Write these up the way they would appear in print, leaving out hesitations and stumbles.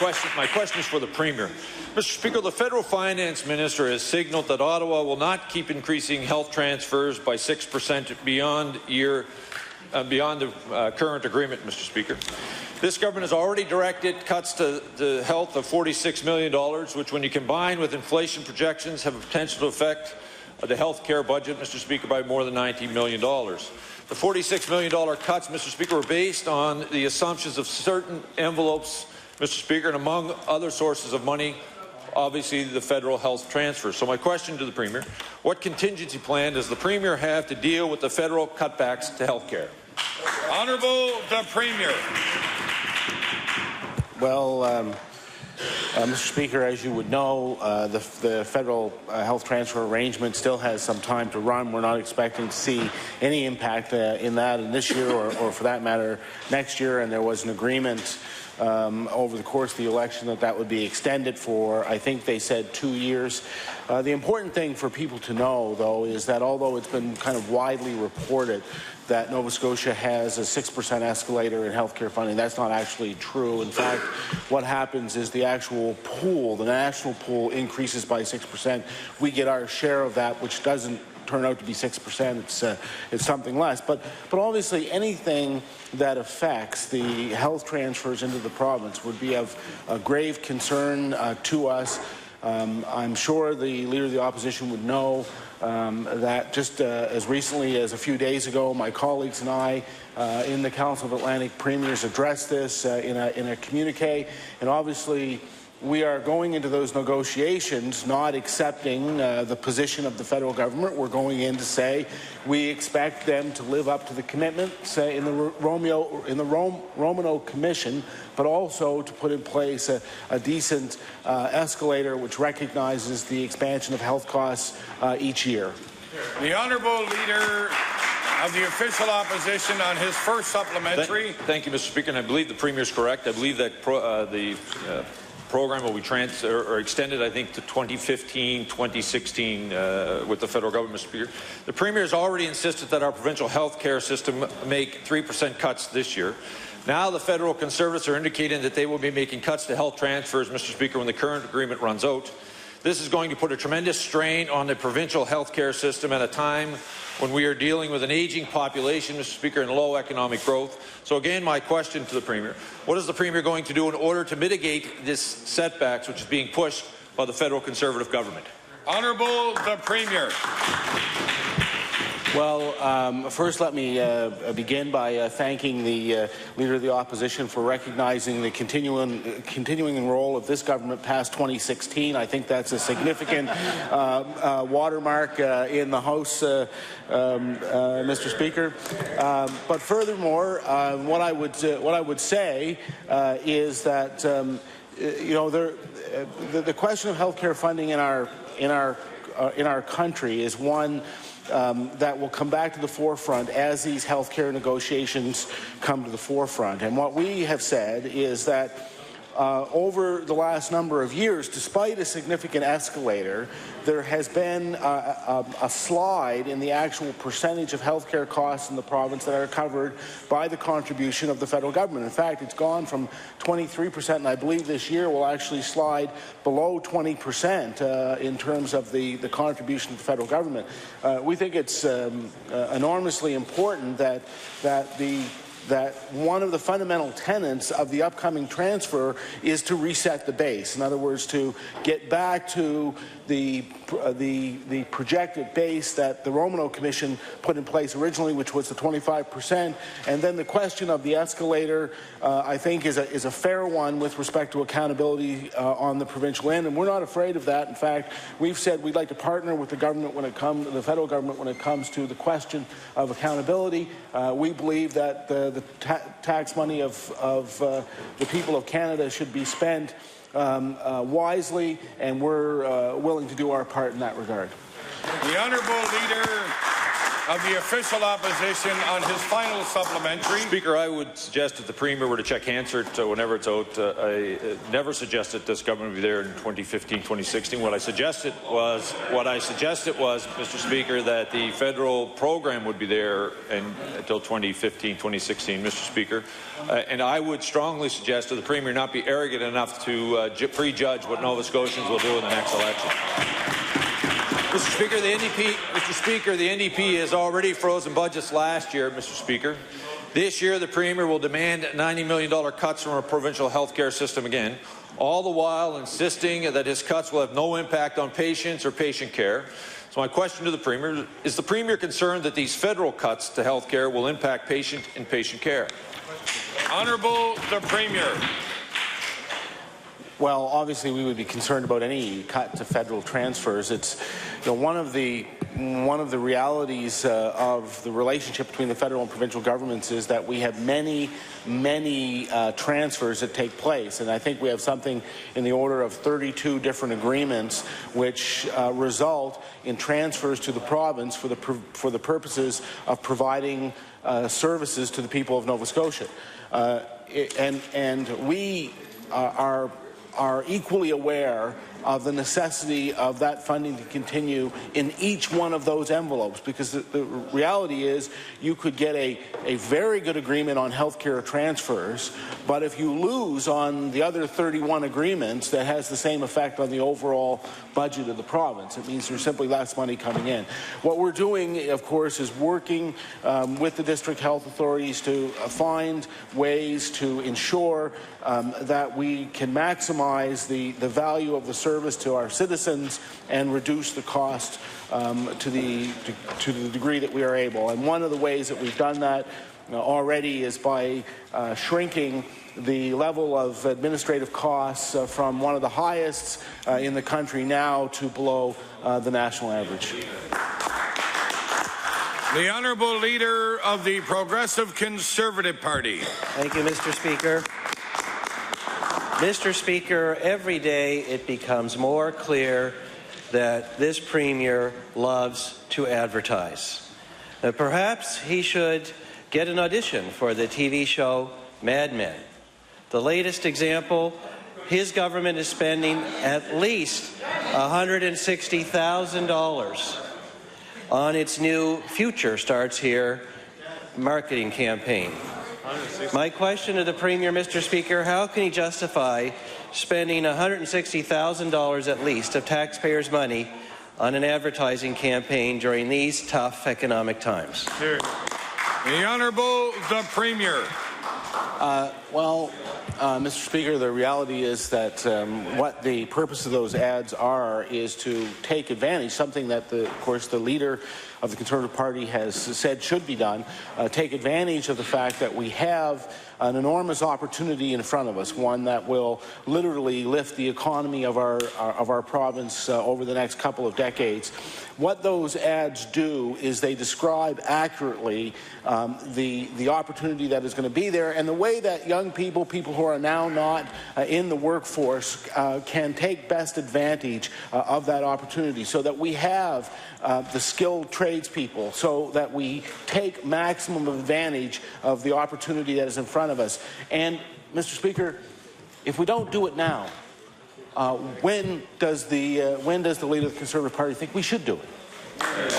My question is for the Premier. Mr. Speaker, the Federal Finance Minister has signalled that Ottawa will not keep increasing health transfers by 6% beyond the current agreement, Mr. Speaker. This government has already directed cuts to the health of $46 million, which, when you combine with inflation projections, have a potential to affect the health care budget, Mr. Speaker, by more than $90 million. The $46 million cuts, Mr. Speaker, were based on the assumptions of certain envelopes, Mr. Speaker, and among other sources of money, obviously the federal health transfer. So my question to the Premier, what contingency plan does the Premier have to deal with the federal cutbacks to health care? Honourable the Premier. Well, Mr. Speaker, as you would know, the federal health transfer arrangement still has some time to run. We're not expecting to see any impact in that in this year or for that matter next year, and there was an agreement over the course of the election that would be extended for, I think they said, 2 years. The important thing for people to know, though, is that although it's been kind of widely reported that Nova Scotia has a 6% escalator in healthcare funding, that's not actually true. In fact, what happens is the actual pool, the national pool, increases by 6%. We get our share of that, which doesn't turn out to be 6%. It's something less. But obviously anything that affects the health transfers into the province would be of a grave concern to us. I'm sure the Leader of the Opposition would know that just as recently as a few days ago, my colleagues and I in the Council of Atlantic Premiers addressed this in a communique, and obviously we are going into those negotiations not accepting the position of the federal government. We're going in to say we expect them to live up to the commitment, say in the Romano Commission, but also to put in place a decent escalator which recognizes the expansion of health costs each year. The Honourable Leader of the Official Opposition on his first supplementary. Thank you, Mr. Speaker, and I believe the Premier is correct. I believe that the program will be extended, I think, to 2015, 2016 with the federal government, Mr. Speaker. The Premier has already insisted that our provincial health care system make 3% cuts this year. Now the federal Conservatives are indicating that they will be making cuts to health transfers, Mr. Speaker, when the current agreement runs out. This is going to put a tremendous strain on the provincial health care system at a time when we are dealing with an aging population, Mr. Speaker, and low economic growth. So again, my question to the Premier, what is the Premier going to do in order to mitigate this setbacks which is being pushed by the federal Conservative government? Honourable the Premier. Well, first let me begin by thanking the Leader of the Opposition for recognizing the continuing role of this government past 2016. I think that's a significant watermark in the House, Mr. Speaker. But furthermore, what I would say is that you know the question of healthcare funding in our country is one that will come back to the forefront as these health care negotiations come to the forefront. And what we have said is that over the last number of years, despite a significant escalator, there has been a slide in the actual percentage of health care costs in the province that are covered by the contribution of the federal government. In fact, it's gone from 23%, and I believe this year will actually slide below 20% in terms of the contribution of the federal government. We think it's enormously important that one of the fundamental tenets of the upcoming transfer is to reset the base. In other words, to get back to the projected base that the Romano Commission put in place originally, which was the 25%. And then the question of the escalator, I think, is a fair one with respect to accountability on the provincial end, and we're not afraid of that. In fact, we've said we'd like to partner with the government when it comes, the federal government, when it comes to the question of accountability. We believe that the tax money of the people of Canada should be spent wisely, and we're willing to do our part in that regard. The Honourable Leader of the official opposition on his final supplementary. Speaker, I would suggest if the Premier were to check Hansard whenever it's out. I never suggested this government would be there in 2015, 2016. What I suggested was, Mr. Speaker, that the federal program would be there until 2015, 2016, Mr. Speaker. And I would strongly suggest to the Premier not be arrogant enough to prejudge what Nova Scotians will do in the next election. Mr. Speaker, the NDP has already frozen budgets last year, Mr. Speaker. This year, the Premier will demand $90 million cuts from our provincial health care system again, all the while insisting that his cuts will have no impact on patients or patient care. So my question to the Premier is the Premier concerned that these federal cuts to health care will impact patient and patient care? Honourable the Premier. Well, obviously, we would be concerned about any cut to federal transfers. It's one of the realities of the relationship between the federal and provincial governments is that we have many transfers that take place, and I think we have something in the order of 32 different agreements which result in transfers to the province for the purposes of providing services to the people of Nova Scotia, and we are equally aware of the necessity of that funding to continue in each one of those envelopes, because the reality is you could get a very good agreement on healthcare transfers, but if you lose on the other 31 agreements, that has the same effect on the overall budget of the province. It means there's simply less money coming in. What we're doing, of course, is working with the district health authorities to find ways to ensure that we can maximize the value of the service to our citizens and reduce the cost to the degree that we are able. And one of the ways that we've done that already is by shrinking the level of administrative costs from one of the highest in the country now to below the national average. The Honourable Leader of the Progressive Conservative Party. Thank you, Mr. Speaker. Mr. Speaker, every day it becomes more clear that this Premier loves to advertise. Perhaps he should get an audition for the TV show Mad Men. The latest example, his government is spending at least $160,000 on its new Future Starts Here marketing campaign. My question to the Premier, Mr. Speaker, how can he justify spending $160,000 at least of taxpayers' money on an advertising campaign during these tough economic times? The Honourable the Premier. Mr. Speaker, the reality is that what the purpose of those ads are is to take advantage, something that, of course, the leader of the Conservative Party has said should be done, take advantage of the fact that we have an enormous opportunity in front of us, one that will literally lift the economy of our province over the next couple of decades. What those ads do is they describe accurately the opportunity that is going to be there and the way that young people who are now not in the workforce can take best advantage of that opportunity, so that we have the skilled tradespeople, so that we take maximum advantage of the opportunity that is in front of us. And, Mr. Speaker, if we don't do it now, when does the leader of the Conservative Party think we should do it?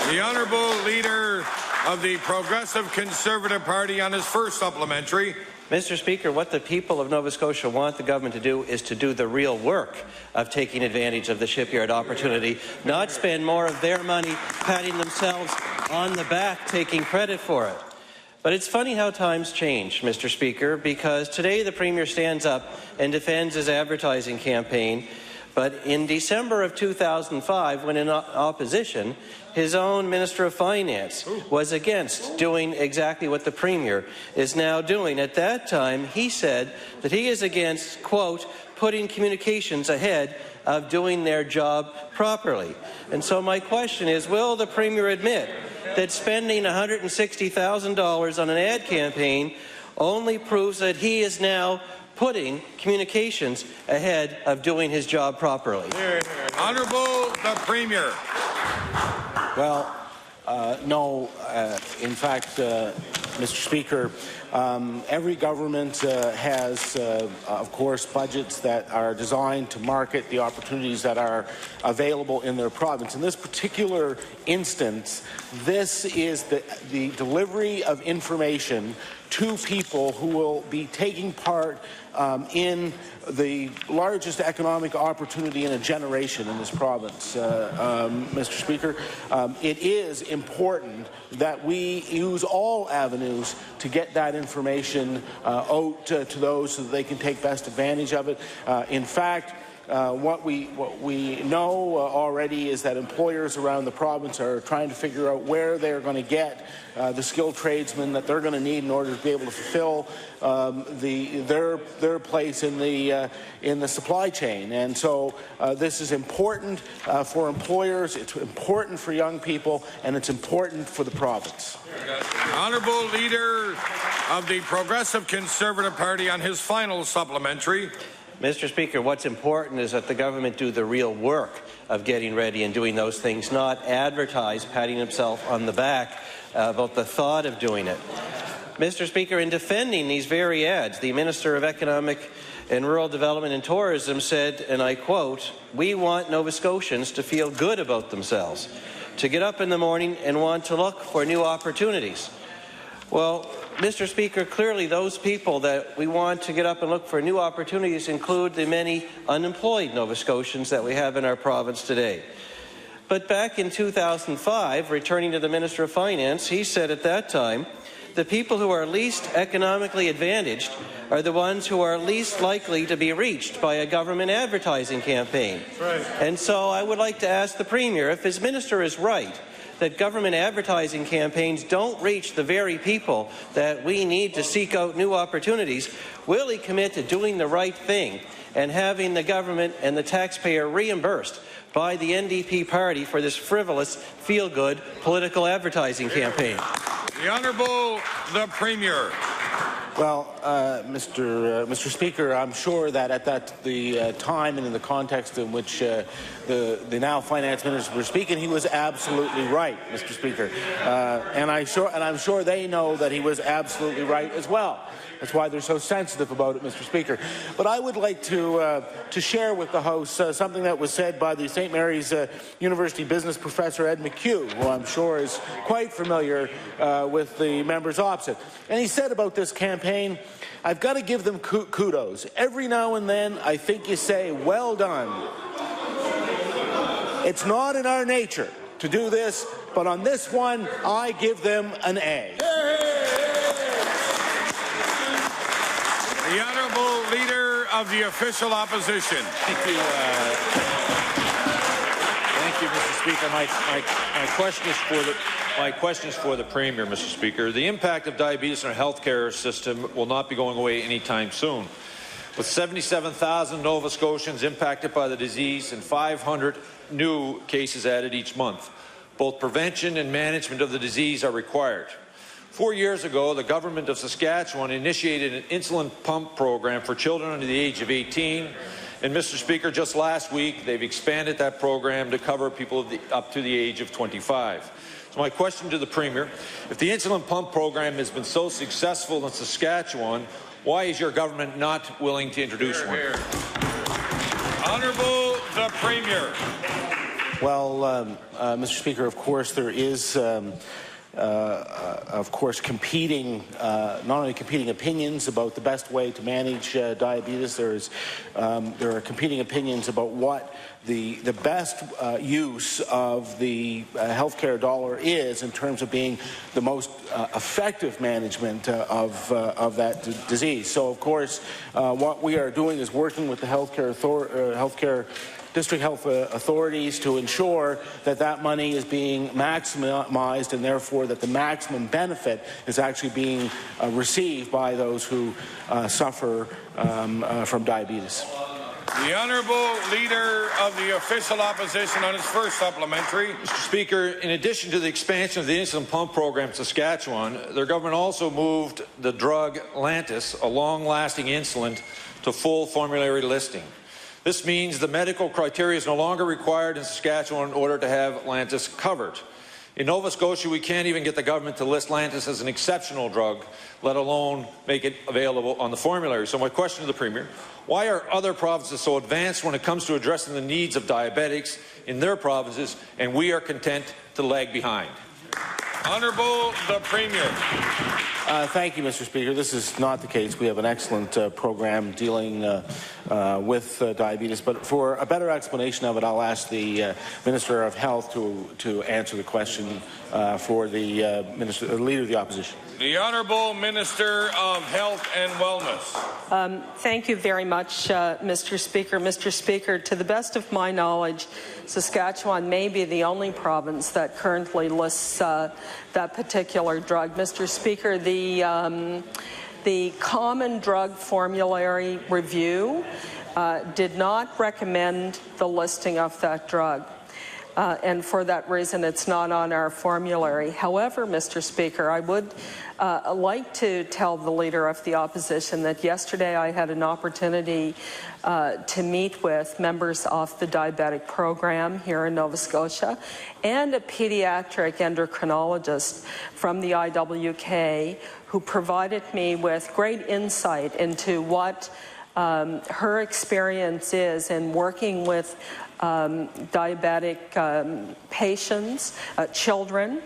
The Honourable Leader of the Progressive Conservative Party on his first supplementary. Mr. Speaker, what the people of Nova Scotia want the government to do is to do the real work of taking advantage of the shipyard opportunity, not spend more of their money patting themselves on the back, taking credit for it. But it's funny how times change, Mr. Speaker, because today the Premier stands up and defends his advertising campaign, but in December of 2005, when in opposition, his own Minister of Finance was against doing exactly what the Premier is now doing. At that time, he said that he is against, quote, putting communications ahead of doing their job properly. And so my question is, will the Premier admit that spending $160,000 on an ad campaign only proves that he is now putting communications ahead of doing his job properly? Honourable the Premier. Well, No, in fact, Mr. Speaker, every government has, of course, budgets that are designed to market the opportunities that are available in their province. In this particular instance, this is the delivery of information to people who will be taking part in the largest economic opportunity in a generation in this province, Mr. Speaker. It is important that we use all avenues to get that information out to those so that they can take best advantage of it. In fact, what we know already is that employers around the province are trying to figure out where they're going to get the skilled tradesmen that they're going to need in order to be able to fulfill their place in the supply chain. And so this is important for employers, it's important for young people, and it's important for the province. Honourable Leader of the Progressive Conservative Party on his final supplementary. Mr. Speaker, what's important is that the government do the real work of getting ready and doing those things, not advertise, patting himself on the back about the thought of doing it. Mr. Speaker, in defending these very ads, the Minister of Economic and Rural Development and Tourism said, and I quote, "We want Nova Scotians to feel good about themselves, to get up in the morning and want to look for new opportunities." Well, Mr. Speaker, clearly those people that we want to get up and look for new opportunities include the many unemployed Nova Scotians that we have in our province today. But back in 2005, returning to the Minister of Finance, he said at that time, the people who are least economically advantaged are the ones who are least likely to be reached by a government advertising campaign. Right. And so I would like to ask the Premier if his minister is right that government advertising campaigns don't reach the very people that we need to seek out new opportunities, will he commit to doing the right thing and having the government and the taxpayer reimbursed by the NDP party for this frivolous, feel-good political advertising campaign? The Honourable the Premier. Well, Mr. Speaker, I'm sure that at the time and in the context in which the now finance minister was speaking, he was absolutely right, Mr. Speaker, and I'm sure they know that he was absolutely right as well. That's why they're so sensitive about it, Mr. Speaker. But I would like to share with the House something that was said by the St. Mary's University business professor Ed McHugh, who I'm sure is quite familiar with the members opposite. And he said about this campaign, "I've got to give them kudos. Every now and then, I think you say, well done. It's not in our nature to do this, but on this one, I give them an A." The Honourable Leader of the Official Opposition. Thank you, Mr. Speaker. My question is for the Premier, Mr. Speaker. The impact of diabetes in our healthcare system will not be going away anytime soon. With 77,000 Nova Scotians impacted by the disease and 500 new cases added each month, both prevention and management of the disease are required. 4 years ago, the government of Saskatchewan initiated an insulin pump program for children under the age of 18. And, Mr. Speaker, just last week, they've expanded that program to cover people up to the age of 25. So my question to the Premier, if the insulin pump program has been so successful in Saskatchewan, why is your government not willing to introduce one? Honourable the Premier. Well, Mr. Speaker, of course there is competing, not only competing opinions about the best way to manage diabetes, there are competing opinions about what the best use of the healthcare dollar is in terms of being the most effective management of that disease. So, of course, what we are doing is working with the healthcare district health authorities to ensure that that money is being maximized and therefore that the maximum benefit is actually being received by those who suffer from diabetes. The Honourable Leader of the Official Opposition on his first supplementary. Mr. Speaker, in addition to the expansion of the insulin pump program in Saskatchewan, their government also moved the drug Lantus, a long-lasting insulin, to full formulary listing. This means the medical criteria is no longer required in Saskatchewan in order to have Lantus covered. In Nova Scotia, we can't even get the government to list Lantus as an exceptional drug, let alone make it available on the formulary. So my question to the Premier, why are other provinces so advanced when it comes to addressing the needs of diabetics in their provinces, and we are content to lag behind? Honourable the Premier. Thank you, Mr. Speaker. This is not the case. We have an excellent program dealing with diabetes. But for a better explanation of it, I'll ask the Minister of Health to answer the question for the Leader of the Opposition. The Honourable Minister of Health and Wellness. Thank you very much, Mr. Speaker. Mr. Speaker, to the best of my knowledge, Saskatchewan may be the only province that currently lists that particular drug. Mr. Speaker, the Common Drug Formulary Review did not recommend the listing of that drug. And for that reason, it's not on our formulary. However, Mr. Speaker, I would like to tell the Leader of the Opposition that yesterday I had an opportunity to meet with members of the diabetic program here in Nova Scotia and a pediatric endocrinologist from the IWK who provided me with great insight into what her experience is in working with diabetic patients, children,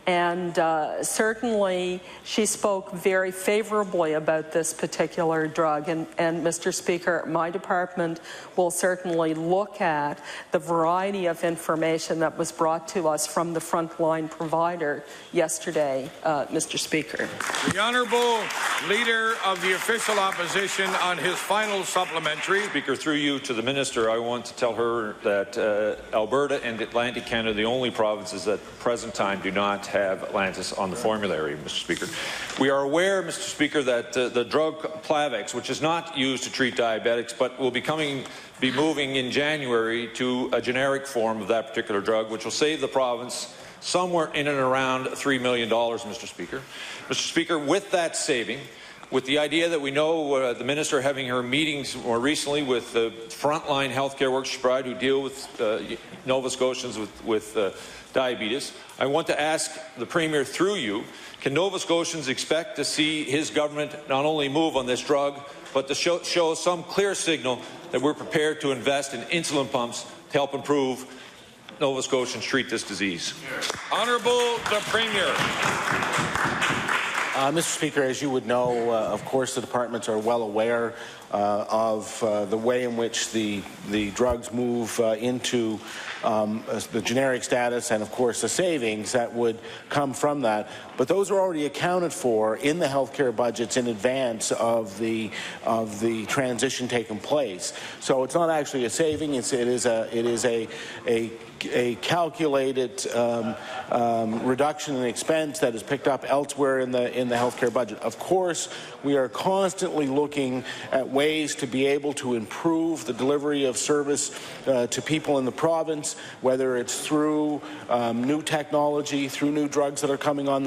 and certainly she spoke very favorably about this particular drug. And Mr. Speaker, my department will certainly look at the variety of information that was brought to us from the frontline provider yesterday, Mr. Speaker. The Honourable Leader of the Official Opposition on his final supplementary. Speaker, through you to the Minister, I want to tell her that Alberta and Atlantic Canada are the only provinces at the present time do not have Lantus on the formulary, Mr. Speaker. We are aware, Mr. Speaker, that the drug Plavix, which is not used to treat diabetics, but will be moving in January to a generic form of that particular drug, which will save the province somewhere in and around $3 million, Mr. Speaker. Mr. Speaker, with that saving, with the idea that we know the Minister having her meetings more recently with the frontline healthcare workers who deal with Nova Scotians with diabetes, I want to ask the Premier through you, can Nova Scotians expect to see his government not only move on this drug, but to show some clear signal that we're prepared to invest in insulin pumps to help improve Nova Scotians treat this disease? Honourable the Premier. Mr. Speaker, as you would know, of course, the departments are well aware of the way in which the drugs move into the generic status and, of course, the savings that would come from that. But those are already accounted for in the healthcare budgets in advance of the transition taking place. So it's not actually a saving; it is a calculated reduction in expense that is picked up elsewhere in the healthcare budget. Of course, we are constantly looking at ways to be able to improve the delivery of service to people in the province, whether it's through new technology, through new drugs that are coming on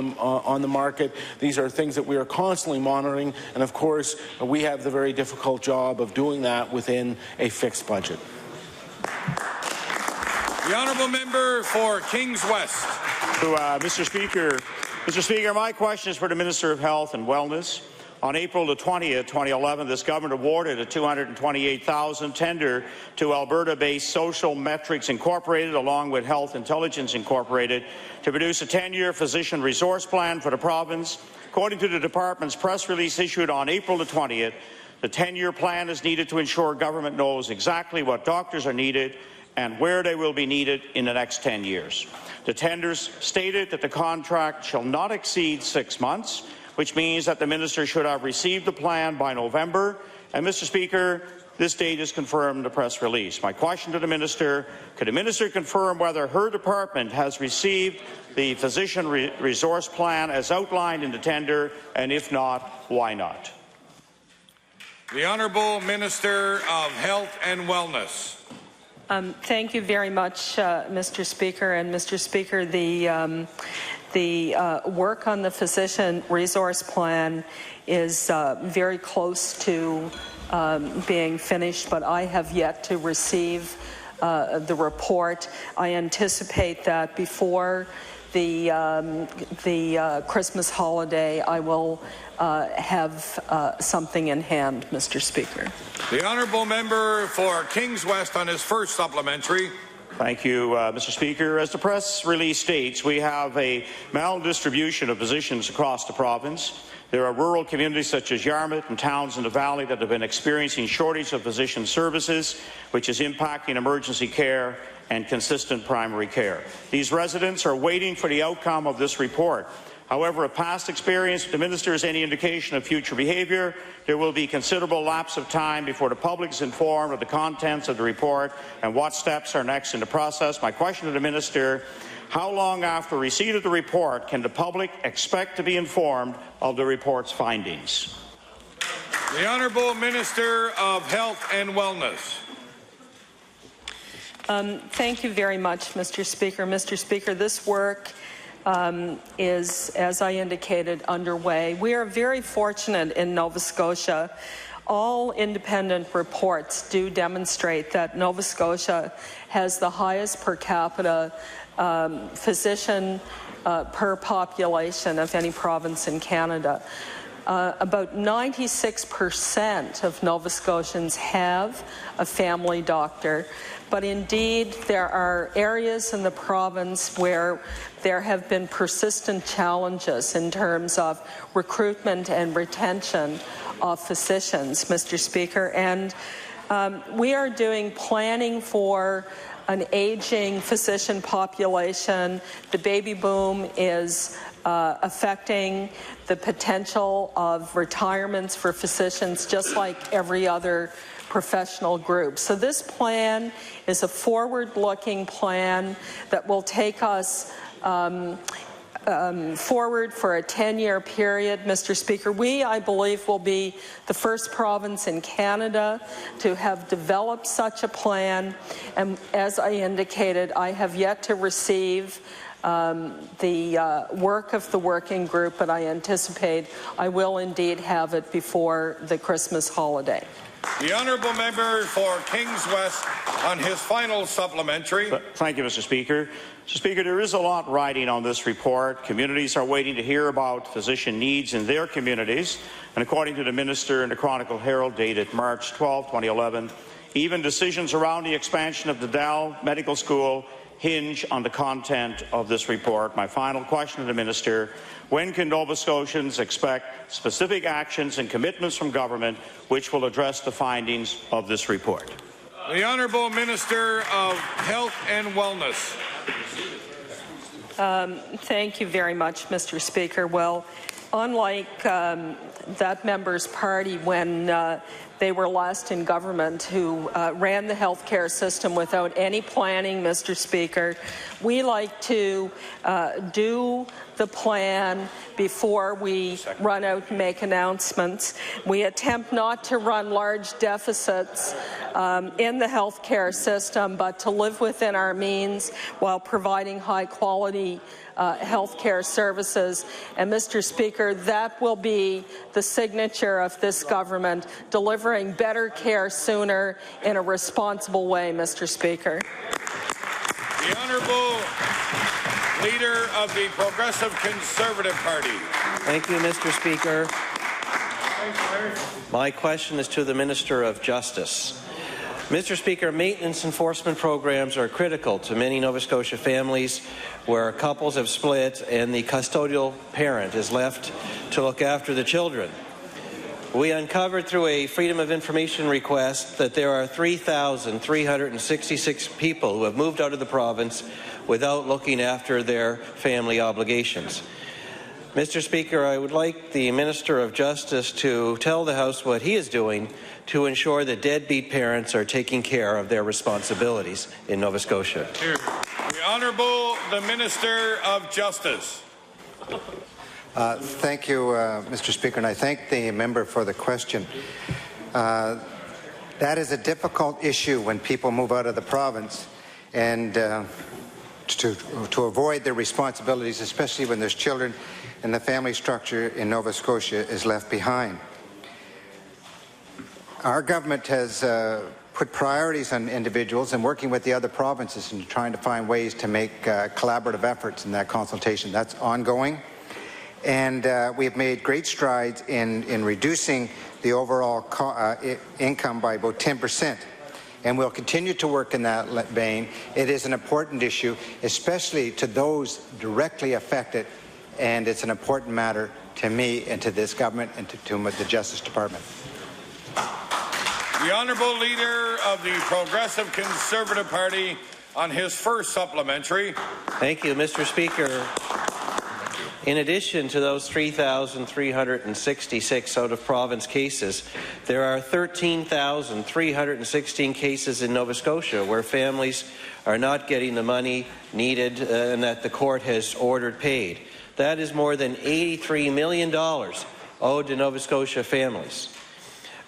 the market. These are things that we are constantly monitoring, and of course, we have the very difficult job of doing that within a fixed budget. The Honourable Member for Kings West. Mr. Speaker, my question is for the Minister of Health and Wellness. On April the 20th, 2011, this government awarded a $228,000 tender to Alberta-based Social Metrics Incorporated, along with Health Intelligence Incorporated, to produce a 10-year physician resource plan for the province. According to the department's press release issued on April the 20th, the 10-year plan is needed to ensure government knows exactly what doctors are needed and where they will be needed in the next 10 years. The tenders stated that the contract shall not exceed 6 months, which means that the minister should have received the plan by November. And, Mr. Speaker, this date is confirmed in the press release. My question to the minister, could the minister confirm whether her department has received the physician resource plan as outlined in the tender, and if not, why not? The Honourable Minister of Health and Wellness. Thank you very much, Mr. Speaker. And Mr. Speaker, the work on the physician resource plan is very close to being finished, but I have yet to receive the report. I anticipate that before the Christmas holiday, I will have something in hand, Mr. Speaker. The honourable member for Kings West on his first supplementary. Thank you, Mr. Speaker. As the press release states, we have a maldistribution of positions across the province. There are rural communities such as Yarmouth and towns in the valley that have been experiencing shortage of physician services, which is impacting emergency care and consistent primary care. These residents are waiting for the outcome of this report. However, if past experience with the minister is any indication of future behaviour, there will be considerable lapse of time before the public is informed of the contents of the report and what steps are next in the process. My question to the minister: how long after receipt of the report can the public expect to be informed of the report's findings? The Honourable Minister of Health and Wellness. Thank you very much, Mr. Speaker. Mr. Speaker, this work is, as I indicated, underway. We are very fortunate in Nova Scotia. All independent reports do demonstrate that Nova Scotia has the highest per capita physician per population of any province in Canada. About 96% of Nova Scotians have a family doctor, but indeed there are areas in the province where there have been persistent challenges in terms of recruitment and retention of physicians, Mr. Speaker, and we are doing planning for an aging physician population. The baby boom is affecting the potential of retirements for physicians just like every other professional group. So this plan is a forward-looking plan that will take us forward for a 10-year period, Mr. Speaker. We, I believe, will be the first province in Canada to have developed such a plan, and as I indicated, I have yet to receive the work of the working group, but I anticipate I will indeed have it before the Christmas holiday. The honourable member for Kings West on his final supplementary. Thank you, Mr. Speaker. Mr. Speaker, there is a lot riding on this report. Communities are waiting to hear about physician needs in their communities. And according to the minister in the Chronicle Herald dated March 12, 2011, even decisions around the expansion of the Dal Medical School hinge on the content of this report. My final question to the minister: when can Nova Scotians expect specific actions and commitments from government which will address the findings of this report? The Honourable Minister of Health and Wellness. Thank you very much, Mr. Speaker. Well, unlike that member's party when they were last in government, who ran the healthcare system without any planning, Mr. Speaker, we like to do the plan before we run out and make announcements. We attempt not to run large deficits in the healthcare system, but to live within our means while providing high-quality healthcare services. And, Mr. Speaker, that will be the signature of this government, delivering better care sooner in a responsible way, Mr. Speaker. The Honourable Leader of the Progressive Conservative Party. Thank you, Mr. Speaker. My question is to the Minister of Justice. Mr. Speaker, maintenance enforcement programs are critical to many Nova Scotia families where couples have split and the custodial parent is left to look after the children. We uncovered through a Freedom of Information request that there are 3,366 people who have moved out of the province without looking after their family obligations. Mr. Speaker, I would like the Minister of Justice to tell the House what he is doing to ensure that deadbeat parents are taking care of their responsibilities in Nova Scotia. The Honourable the Minister of Justice. Thank you, Mr. Speaker, and I thank the member for the question. That is a difficult issue when people move out of the province, and to avoid their responsibilities, especially when there's children and the family structure in Nova Scotia is left behind. Our government has put priorities on individuals and working with the other provinces and trying to find ways to make collaborative efforts in that consultation. That's ongoing. And we've made great strides in reducing the overall income by about 10%. And we'll continue to work in that vein. It is an important issue, especially to those directly affected, and it's an important matter to me and to this government and to the Justice Department. The Honourable Leader of the Progressive Conservative Party on his first supplementary. Thank you, Mr. Speaker. In addition to those 3,366 out-of-province cases, there are 13,316 cases in Nova Scotia where families are not getting the money needed and that the court has ordered paid. That is more than $83 million owed to Nova Scotia families.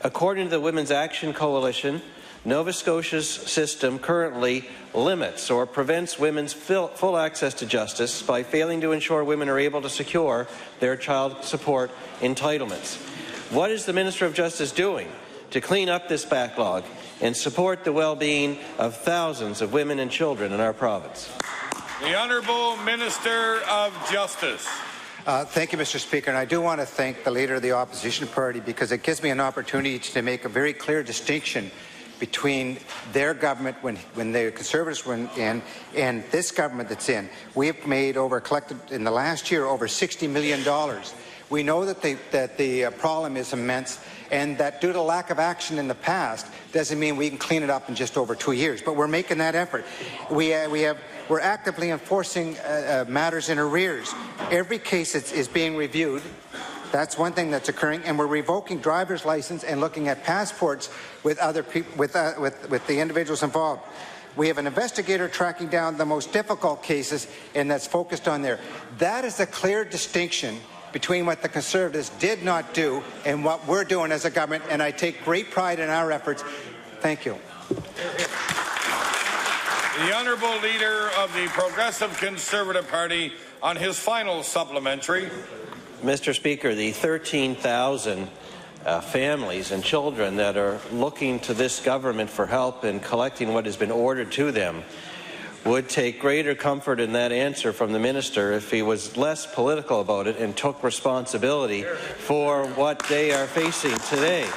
According to the Women's Action Coalition, Nova Scotia's system currently limits or prevents women's full access to justice by failing to ensure women are able to secure their child support entitlements. What is the Minister of Justice doing to clean up this backlog and support the well-being of thousands of women and children in our province? The Honourable Minister of Justice. Thank you, Mr. Speaker, and I do want to thank the Leader of the Opposition Party because it gives me an opportunity to make a very clear distinction between their government when the Conservatives were in and this government that's in. We have made collected in the last year over $60 million. We know that the problem is immense, and that due to lack of action in the past doesn't mean we can clean it up in just over 2 years. But we're making that effort. We're actively enforcing matters in arrears. Every case is being reviewed. That's one thing that's occurring, and we're revoking driver's license and looking at passports with other people, with the individuals involved. We have an investigator tracking down the most difficult cases, and that's focused on there. That is a clear distinction between what the Conservatives did not do and what we're doing as a government, and I take great pride in our efforts. Thank you. The Honourable Leader of the Progressive Conservative Party on his final supplementary. Mr. Speaker, the 13,000 families and children that are looking to this government for help in collecting what has been ordered to them would take greater comfort in that answer from the minister if he was less political about it and took responsibility for what they are facing today.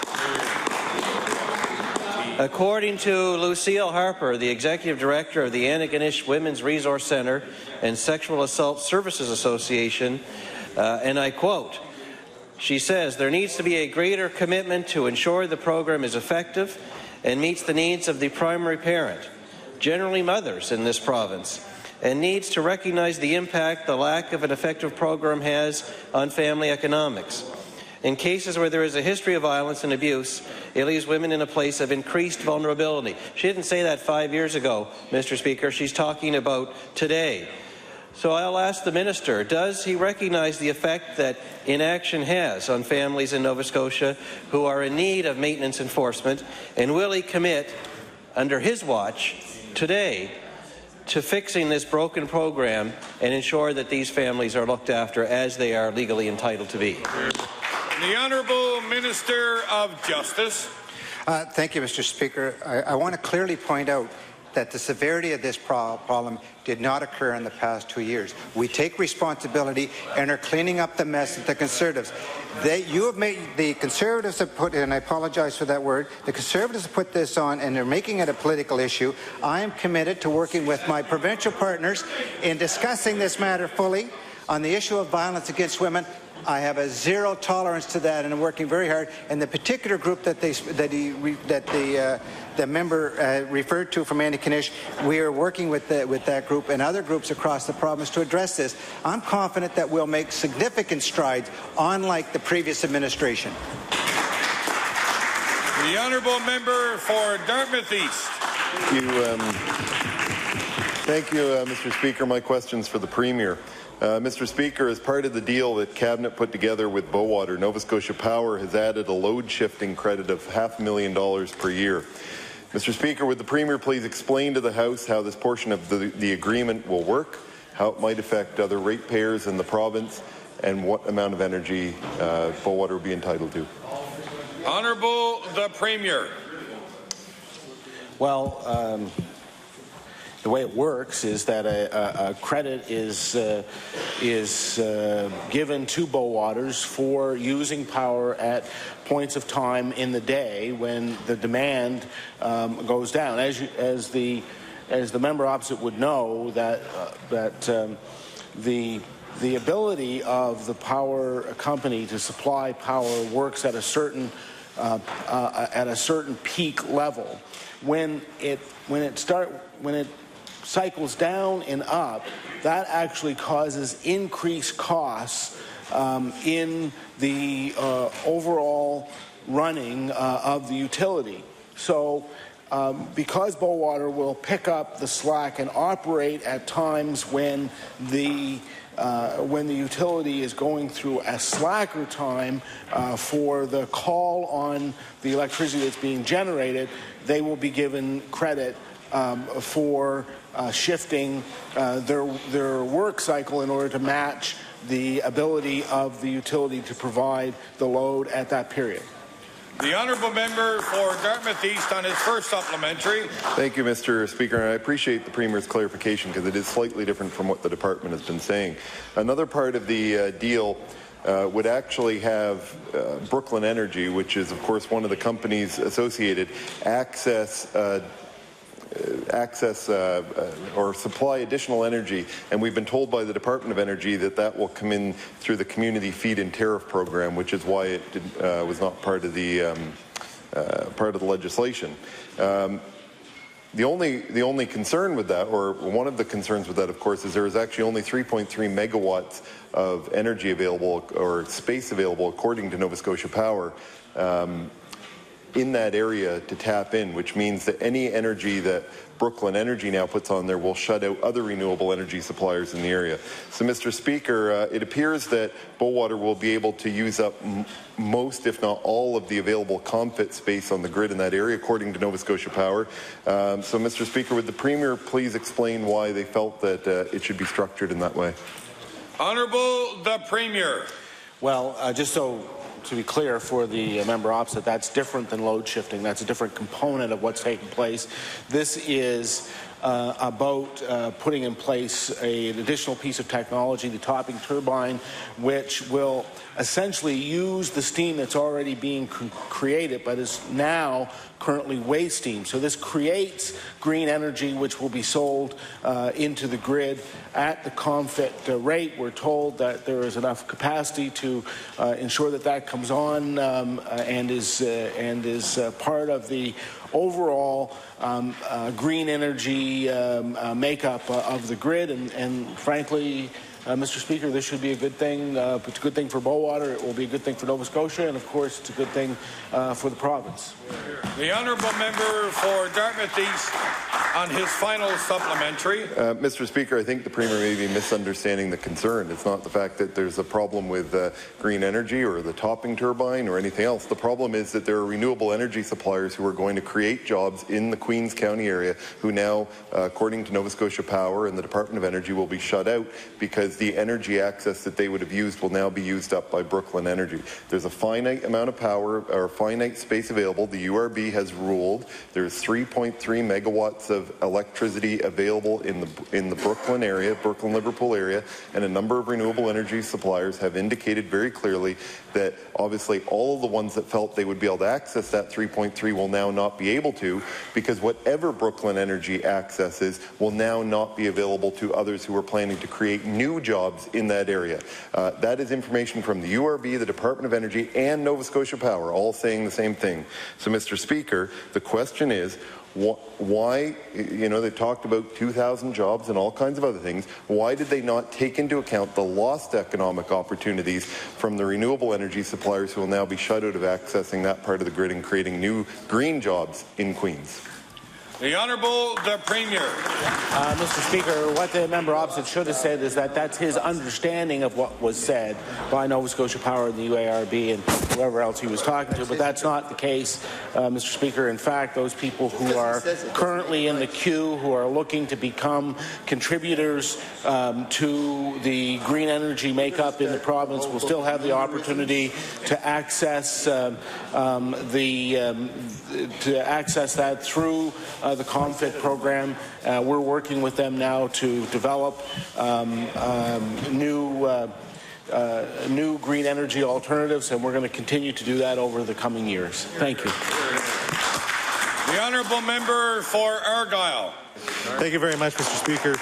According to Lucille Harper, the Executive Director of the Antigonish Women's Resource Centre and Sexual Assault Services Association, and I quote, she says, there needs to be a greater commitment to ensure the program is effective and meets the needs of the primary parent, generally mothers in this province, and needs to recognize the impact the lack of an effective program has on family economics. In cases where there is a history of violence and abuse, it leaves women in a place of increased vulnerability. She didn't say that 5 years ago, Mr. Speaker. She's talking about today. So I'll ask the minister, does he recognize the effect that inaction has on families in Nova Scotia who are in need of maintenance enforcement, and will he commit, under his watch, today, to fixing this broken program and ensure that these families are looked after as they are legally entitled to be? The Honourable Minister of Justice. Thank you, Mr. Speaker. I want to clearly point out that the severity of this problem did not occur in the past 2 years. We take responsibility and are cleaning up the mess that the Conservatives. The Conservatives have put, and I apologize for that word, the Conservatives have put this on and they're making it a political issue. I am committed to working with my provincial partners in discussing this matter fully on the issue of violence against women. I have a zero tolerance to that, and I'm working very hard. And the particular group that the member referred to from Antigonish, we are working with that group and other groups across the province to address this. I'm confident that we'll make significant strides, unlike the previous administration. The honourable member for Dartmouth East. Thank you, Mr. Speaker. My question's for the Premier. Mr. Speaker, as part of the deal that Cabinet put together with Bowater, Nova Scotia Power has added a load-shifting credit of $500,000 per year. Mr. Speaker, would the Premier please explain to the House how this portion of the agreement will work, how it might affect other ratepayers in the province, and what amount of energy Bowater will be entitled to? Honourable the Premier. Well, the way it works is that a credit is given to Bowaters for using power at points of time in the day when the demand goes down. As the member opposite would know, that the ability of the power company to supply power works at a certain peak level. When it cycles down and up, that actually causes increased costs in the overall running of the utility. So because Bowater will pick up the slack and operate at times when the utility is going through a slacker time for the call on the electricity that's being generated, they will be given credit for shifting their work cycle in order to match the ability of the utility to provide the load at that period. The honourable member for Dartmouth East on his first supplementary. Thank you, Mr. Speaker. And I appreciate the Premier's clarification because it is slightly different from what the department has been saying. Another part of the deal would actually have Brooklyn Energy, which is, of course, one of the companies associated, access or supply additional energy, and we've been told by the Department of Energy that will come in through the Community Feed-in Tariff Program, which is why it was not part of the legislation. The only concern with that, or one of the concerns with that, of course, is there is actually only 3.3 megawatts of energy available or space available, according to Nova Scotia Power, in that area to tap in, which means that any energy that Brooklyn Energy now puts on there will shut out other renewable energy suppliers in the area. So, Mr. Speaker, it appears that Bowater will be able to use up most, if not all, of the available COMFIT space on the grid in that area, according to Nova Scotia Power. So, Mr. Speaker, would the Premier please explain why they felt that it should be structured in that way? Honourable the Premier. Well, just so to be clear for the member opposite, that's different than load shifting. That's a different component of what's taking place. This is about putting in place an additional piece of technology, the topping turbine, which will essentially use the steam that's already being created but is now currently waste steam. So this creates green energy which will be sold into the grid at the COMFIT rate. We're told that there is enough capacity to ensure that that comes on and is part of the overall green energy makeup of the grid, and frankly, Mr. Speaker, this should be a good thing. It's a good thing for Bowater. It will be a good thing for Nova Scotia, and of course, it's a good thing for the province. The honourable member for Dartmouth East on his final supplementary. Mr. Speaker, I think the Premier may be misunderstanding the concern. It's not the fact that there's a problem with green energy or the topping turbine or anything else. The problem is that there are renewable energy suppliers who are going to create jobs in the Queens County area who now, according to Nova Scotia Power and the Department of Energy, will be shut out because the energy access that they would have used will now be used up by Brooklyn Energy. There's a finite amount of power or finite space available. The URB has ruled there's 3.3 megawatts of electricity available in the Brooklyn area, Brooklyn-Liverpool area, and a number of renewable energy suppliers have indicated very clearly that obviously all of the ones that felt they would be able to access that 3.3 will now not be able to, because whatever Brooklyn Energy accesses will now not be available to others who are planning to create new jobs in that area. That is information from the URB, the Department of Energy, and Nova Scotia Power, all saying the same thing. So, Mr. Speaker, the question is, why, they talked about 2,000 jobs and all kinds of other things. Why did they not take into account the lost economic opportunities from the renewable energy suppliers who will now be shut out of accessing that part of the grid and creating new green jobs in Queens? The Honourable the Premier. Mr. Speaker, what the member opposite should have said is that that's his understanding of what was said by Nova Scotia Power and the UARB and whoever else he was talking to, but that's not the case, Mr. Speaker. In fact, those people who are currently in the queue, who are looking to become contributors to the green energy makeup in the province, will still have the opportunity to access that through the COMFIT program. We're working with them now to develop new green energy alternatives, and we're going to continue to do that over the coming years. Thank you. The honourable member for Argyle. Thank you very much, Mr. Speaker.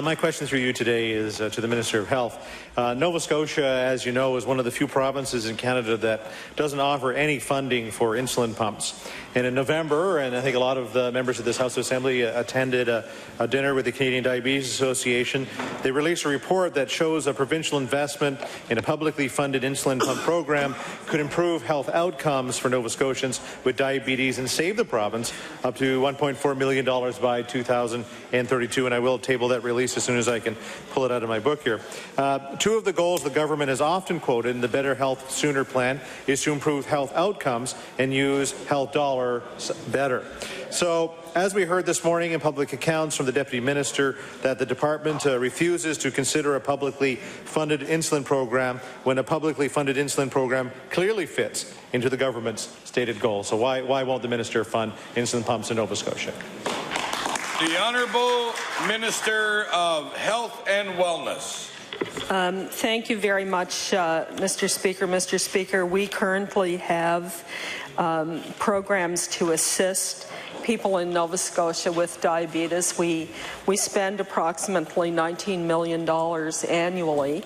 My question through you today is to the Minister of Health. Nova Scotia, as you know, is one of the few provinces in Canada that doesn't offer any funding for insulin pumps. And in November, and I think a lot of the members of this House of Assembly attended a dinner with the Canadian Diabetes Association, they released a report that shows a provincial investment in a publicly funded insulin pump program could improve health outcomes for Nova Scotians with diabetes and save the province up to $1.4 million by 2032. And I will table that release as soon as I can pull it out of my book here. Two of the goals the government has often quoted in the Better Health Sooner plan is to improve health outcomes and use health dollars better. So, as we heard this morning in public accounts from the Deputy Minister that the Department refuses to consider a publicly funded insulin program when a publicly funded insulin program clearly fits into the government's stated goals. So why won't the Minister fund insulin pumps in Nova Scotia? The Honourable Minister of Health and Wellness. Thank you very much, Mr. Speaker. Mr. Speaker, we currently have programs to assist people in Nova Scotia with diabetes. We spend approximately $19 million annually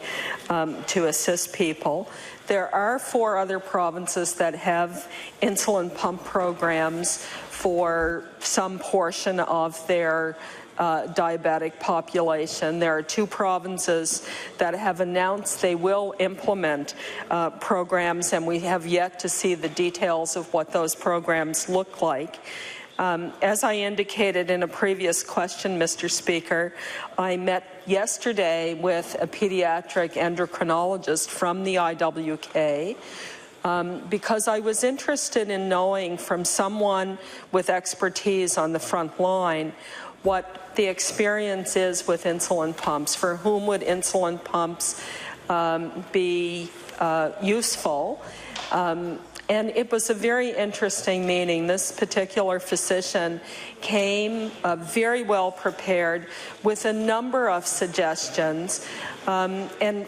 to assist people. There are 4 other provinces that have insulin pump programs for some portion of their diabetic population. There are 2 provinces that have announced they will implement programs, and we have yet to see the details of what those programs look like. As I indicated in a previous question, Mr. Speaker, I met yesterday with a pediatric endocrinologist from the IWK because I was interested in knowing from someone with expertise on the front line what the experience is with insulin pumps. For whom would insulin pumps be useful? And it was a very interesting meeting. This particular physician came very well prepared with a number of suggestions, and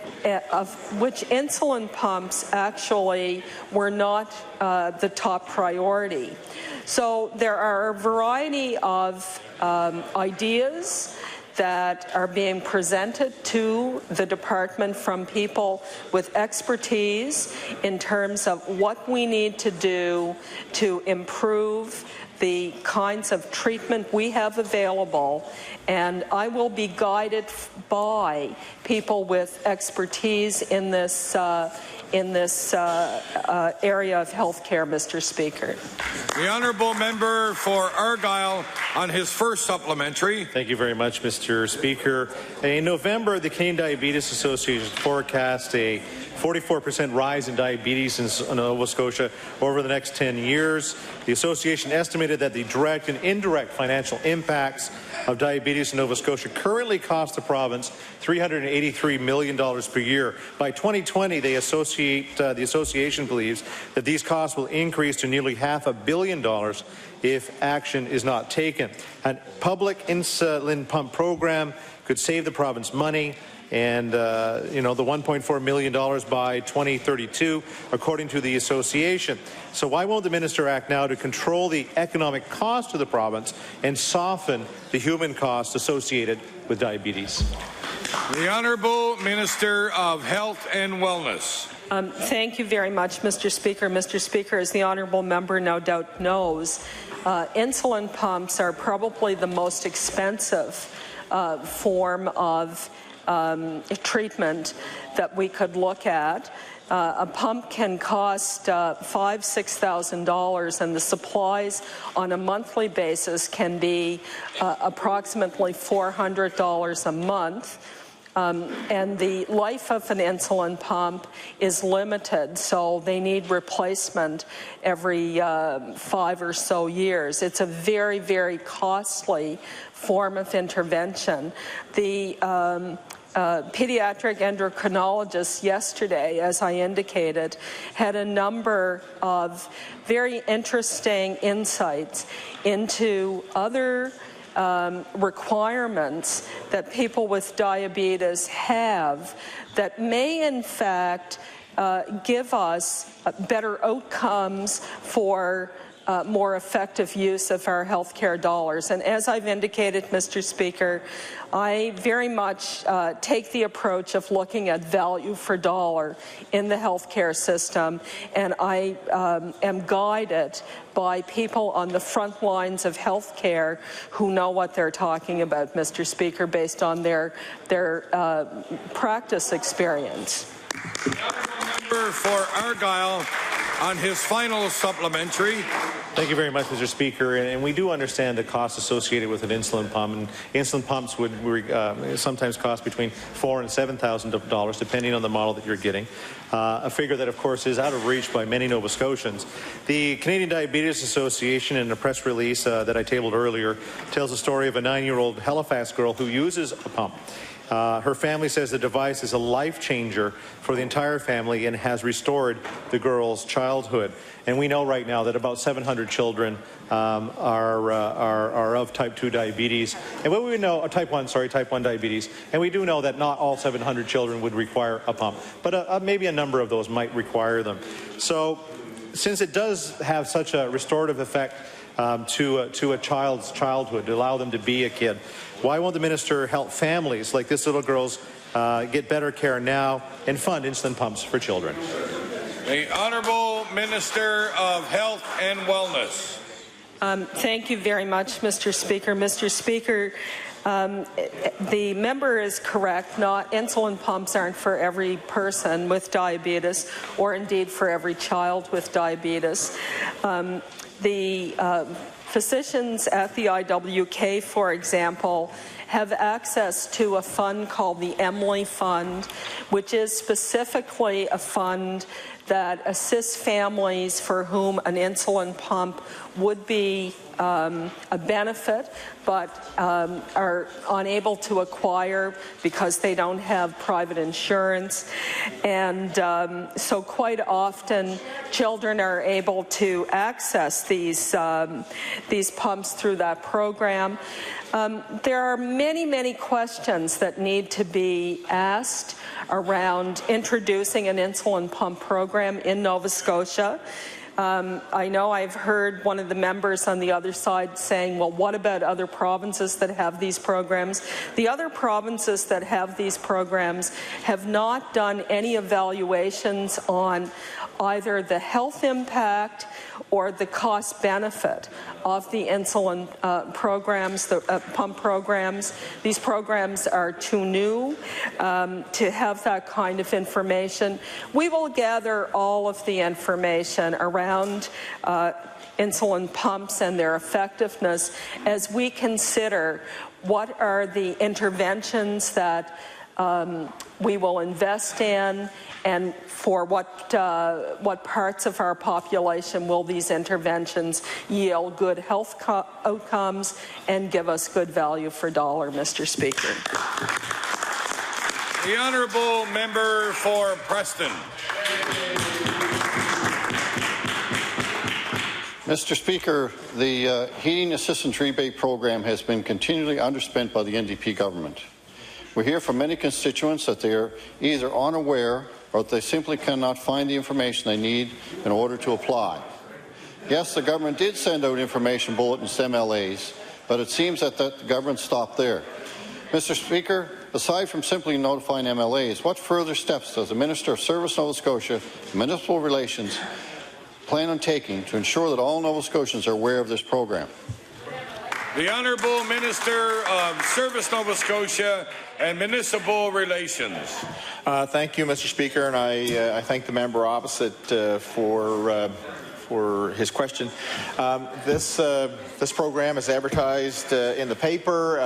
of which insulin pumps actually were not the top priority. So there are a variety of ideas that are being presented to the department from people with expertise in terms of what we need to do to improve the kinds of treatment we have available, and I will be guided by people with expertise in this area of health care, Mr. Speaker. The honourable member for Argyle on his first supplementary. Thank you very much, Mr. Speaker. In November, the Canadian Diabetes Association forecast a 44% rise in diabetes in Nova Scotia over the next 10 years. The association estimated that the direct and indirect financial impacts of diabetes in Nova Scotia currently cost the province $383 million per year. By 2020, the association believes that these costs will increase to nearly $500 million if action is not taken. A public insulin pump program could save the province money, and the $1.4 million by 2032, according to the association. So why won't the minister act now to control the economic cost to the province and soften the human cost associated with diabetes? The Honourable Minister of Health and Wellness. Thank you very much, Mr. Speaker. Mr. Speaker, as the honourable member no doubt knows, insulin pumps are probably the most expensive form of treatment that we could look at. A pump can cost $6,000, and the supplies on a monthly basis can be approximately $400 a month. And the life of an insulin pump is limited, so they need replacement every 5 or so years. It's a very, very costly form of intervention. The pediatric endocrinologist yesterday, as I indicated, had a number of very interesting insights into other requirements that people with diabetes have that may in fact give us better outcomes for more effective use of our healthcare dollars. And as I've indicated, Mr. Speaker, I very much take the approach of looking at value for dollar in the healthcare system, and I am guided by people on the front lines of healthcare who know what they're talking about, Mr. Speaker, based on their practice experience. Member for Argyle on his final supplementary. Thank you very much, Mr. Speaker. And we do understand the costs associated with an insulin pump. And insulin pumps would sometimes cost between $4,000 and $7,000, depending on the model that you're getting. A figure that, of course, is out of reach by many Nova Scotians. The Canadian Diabetes Association, in a press release that I tabled earlier, tells the story of a 9-year-old Halifax girl who uses a pump. Her family says the device is a life changer for the entire family and has restored the girl's childhood. And we know right now that about 700 children are of type 2 diabetes. And what we know, type 1 diabetes. And we do know that not all 700 children would require a pump, but maybe a number of those might require them. So since it does have such a restorative effect to a child's childhood, to allow them to be a kid, why won't the Minister help families like this little girl's get better care now and fund insulin pumps for children? The Honourable Minister of Health and Wellness. Thank you very much, Mr. Speaker. Mr. Speaker, the member is correct. Insulin pumps aren't for every person with diabetes, or indeed for every child with diabetes. The physicians at the IWK, for example, have access to a fund called the Emily Fund, which is specifically a fund that assists families for whom an insulin pump would be a benefit, but are unable to acquire because they don't have private insurance. And so quite often children are able to access these pumps through that program. There are many questions that need to be asked around introducing an insulin pump program in Nova Scotia. I know I've heard one of the members on the other side saying, well, what about other provinces that have these programs? The other provinces that have these programs have not done any evaluations on either the health impact or the cost benefit of the insulin programs, the pump programs. These programs are too new to have that kind of information. We will gather all of the information around insulin pumps and their effectiveness as we consider what are the interventions that we will invest in, and for what parts of our population will these interventions yield good health outcomes and give us good value for dollar, Mr. Speaker. The Honourable Member for Preston. Mr. Speaker, the heating assistance rebate program has been continually underspent by the NDP government. We hear from many constituents that they are either unaware or that they simply cannot find the information they need in order to apply. Yes, the government did send out information bulletins to MLAs, but it seems that the government stopped there. Mr. Speaker, aside from simply notifying MLAs, what further steps does the Minister of Service Nova Scotia and Municipal Relations plan on taking to ensure that all Nova Scotians are aware of this program? The Honourable Minister of Service Nova Scotia and Municipal Relations. Thank you, Mr. Speaker, and I thank the member opposite for his question. This program is advertised in the paper.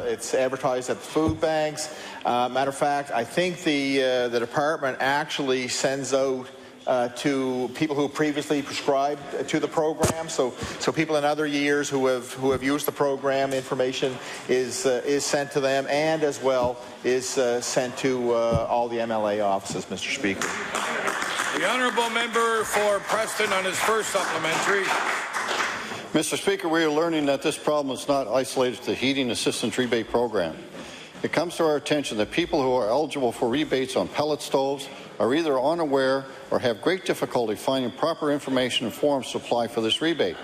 It's advertised at the food banks. Matter of fact, I think the department actually sends out to people who previously prescribed to the program. So people in other years who have used the program, information is sent to them, and as well is sent to all the MLA offices, Mr. Speaker. The honourable member for Preston on his first supplementary. Mr. Speaker, we are learning that this problem is not isolated to the heating assistance rebate program. It comes to our attention that people who are eligible for rebates on pellet stoves are either unaware or have great difficulty finding proper information and forms to apply for this rebate.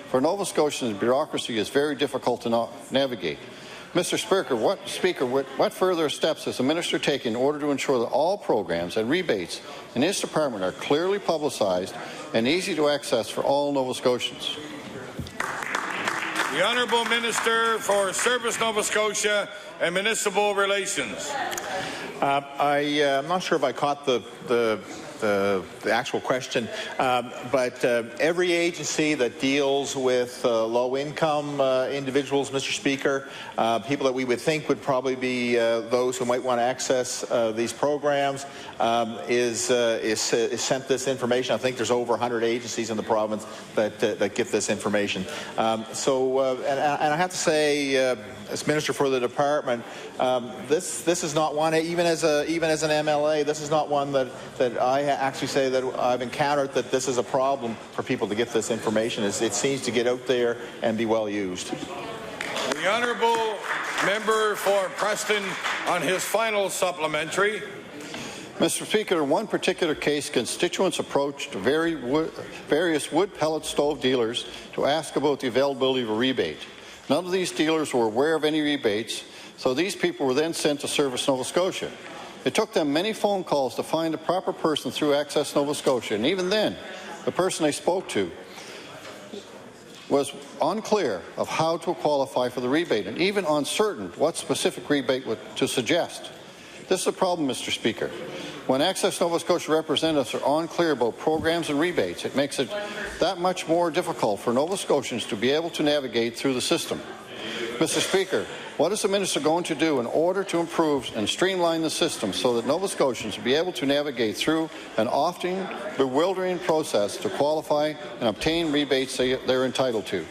For Nova Scotians, bureaucracy is very difficult to navigate. Mr. Speaker, what further steps has the minister taken in order to ensure that all programs and rebates in his department are clearly publicized and easy to access for all Nova Scotians? The Honourable Minister for Service Nova Scotia and Municipal Relations. I'm not sure if I caught the actual question, but every agency that deals with low-income individuals, Mr. Speaker, people that we would think would probably be those who might want to access these programs, is sent this information. I think there's over 100 agencies in the province that get this information. And I have to say, as Minister for the Department, this is not one, even as an MLA, this is not one that I actually say that I've encountered that this is a problem for people to get this information. It seems to get out there and be well used. The honourable member for Preston on his final supplementary. Mr. Speaker, in one particular case, constituents approached various wood pellet stove dealers to ask about the availability of a rebate. None of these dealers were aware of any rebates, so these people were then sent to Service Nova Scotia. It took them many phone calls to find the proper person through Access Nova Scotia, and even then, the person they spoke to was unclear of how to qualify for the rebate, and even uncertain what specific rebate to suggest. This is a problem, Mr. Speaker. When Access Nova Scotia representatives are unclear about programs and rebates, it makes it that much more difficult for Nova Scotians to be able to navigate through the system. Mr. Speaker, what is the minister going to do in order to improve and streamline the system so that Nova Scotians will be able to navigate through an often bewildering process to qualify and obtain rebates they're entitled to?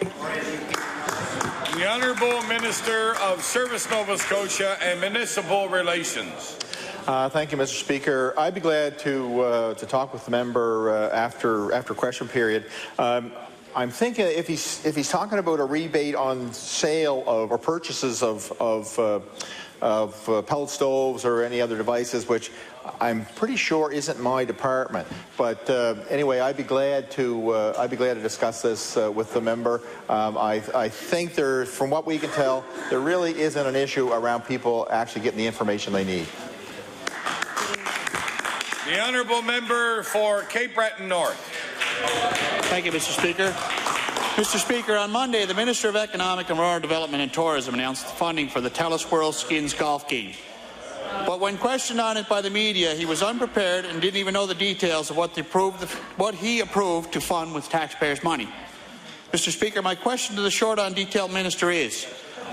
The Honourable Minister of Service Nova Scotia and Municipal Relations. Thank you, Mr. Speaker. I'd be glad to talk with the member after question period. I'm thinking if he's talking about a rebate on sale of or purchases of pellet stoves or any other devices, which I'm pretty sure isn't my department. But anyway, I'd be glad to discuss this with the member. I think from what we can tell, there really isn't an issue around people actually getting the information they need. The Honourable Member for Cape Breton North. Thank you, Mr. Speaker. Mr. Speaker, on Monday, the Minister of Economic and Rural Development and Tourism announced funding for the TELUS World Skins golf game. But when questioned on it by the media, he was unprepared and didn't even know the details of what he approved to fund with taxpayers' money. Mr. Speaker, my question to the short on detail minister is,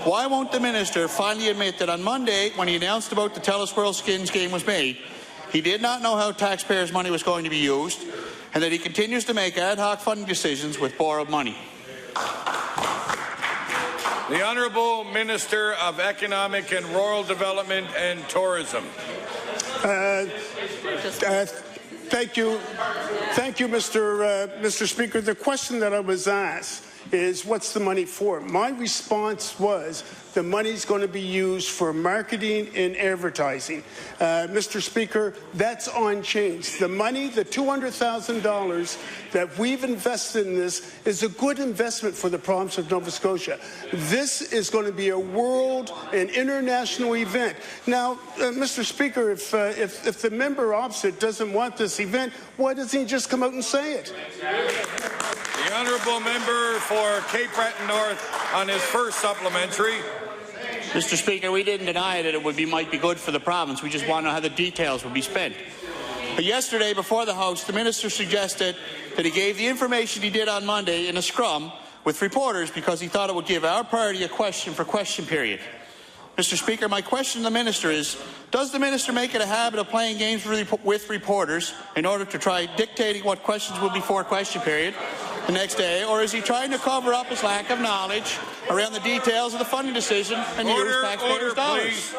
why won't the minister finally admit that on Monday, when he announced about the TELUS World Skins game was made, he did not know how taxpayers' money was going to be used, and that he continues to make ad hoc funding decisions with borrowed money? The Honourable Minister of Economic and Rural Development and Tourism. Thank you, Mr. Speaker. The question that I was asked is, what's the money for? My response was, the money's going to be used for marketing and advertising. Mr. Speaker, that's unchanged. The money, the $200,000 that we've invested in this, is a good investment for the province of Nova Scotia. This is going to be a world and international event. Now, Mr. Speaker, if the member opposite doesn't want this event, why doesn't he just come out and say it? The Honourable Member for Cape Breton North on his first supplementary. Mr. Speaker, we didn't deny that it might be good for the province. We just want to know how the details would be spent. But yesterday, before the House, the minister suggested that he gave the information he did on Monday in a scrum with reporters because he thought it would give our party a question for question period. Mr. Speaker, my question to the minister is, does the minister make it a habit of playing games with reporters in order to try dictating what questions will be for question period the next day, or is he trying to cover up his lack of knowledge around the details of the funding decision and use taxpayers' dollars? Please.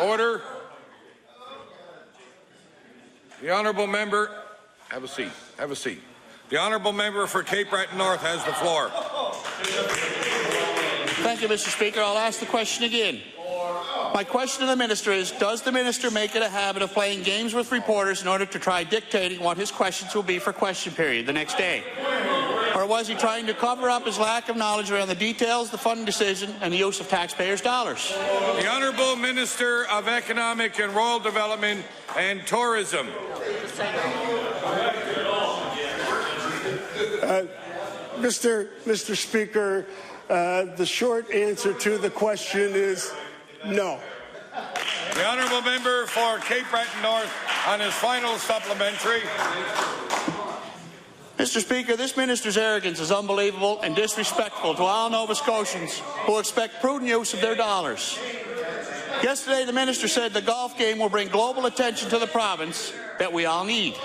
Order. The honourable member, have a seat. Have a seat. The honourable member for Cape Breton North has the floor. Thank you, Mr. Speaker. I'll ask the question again. My question to the minister is, does the minister make it a habit of playing games with reporters in order to try dictating what his questions will be for question period the next day? Or was he trying to cover up his lack of knowledge around the details of the funding decision and the use of taxpayers' dollars? The Honourable Minister of Economic and Rural Development and Tourism. Mr. Speaker, the short answer to the question is no. The honourable member for Cape Breton North on his final supplementary. Mr. Speaker, this minister's arrogance is unbelievable and disrespectful to all Nova Scotians who expect prudent use of their dollars. Yesterday, the minister said the golf game will bring global attention to the province that we all need.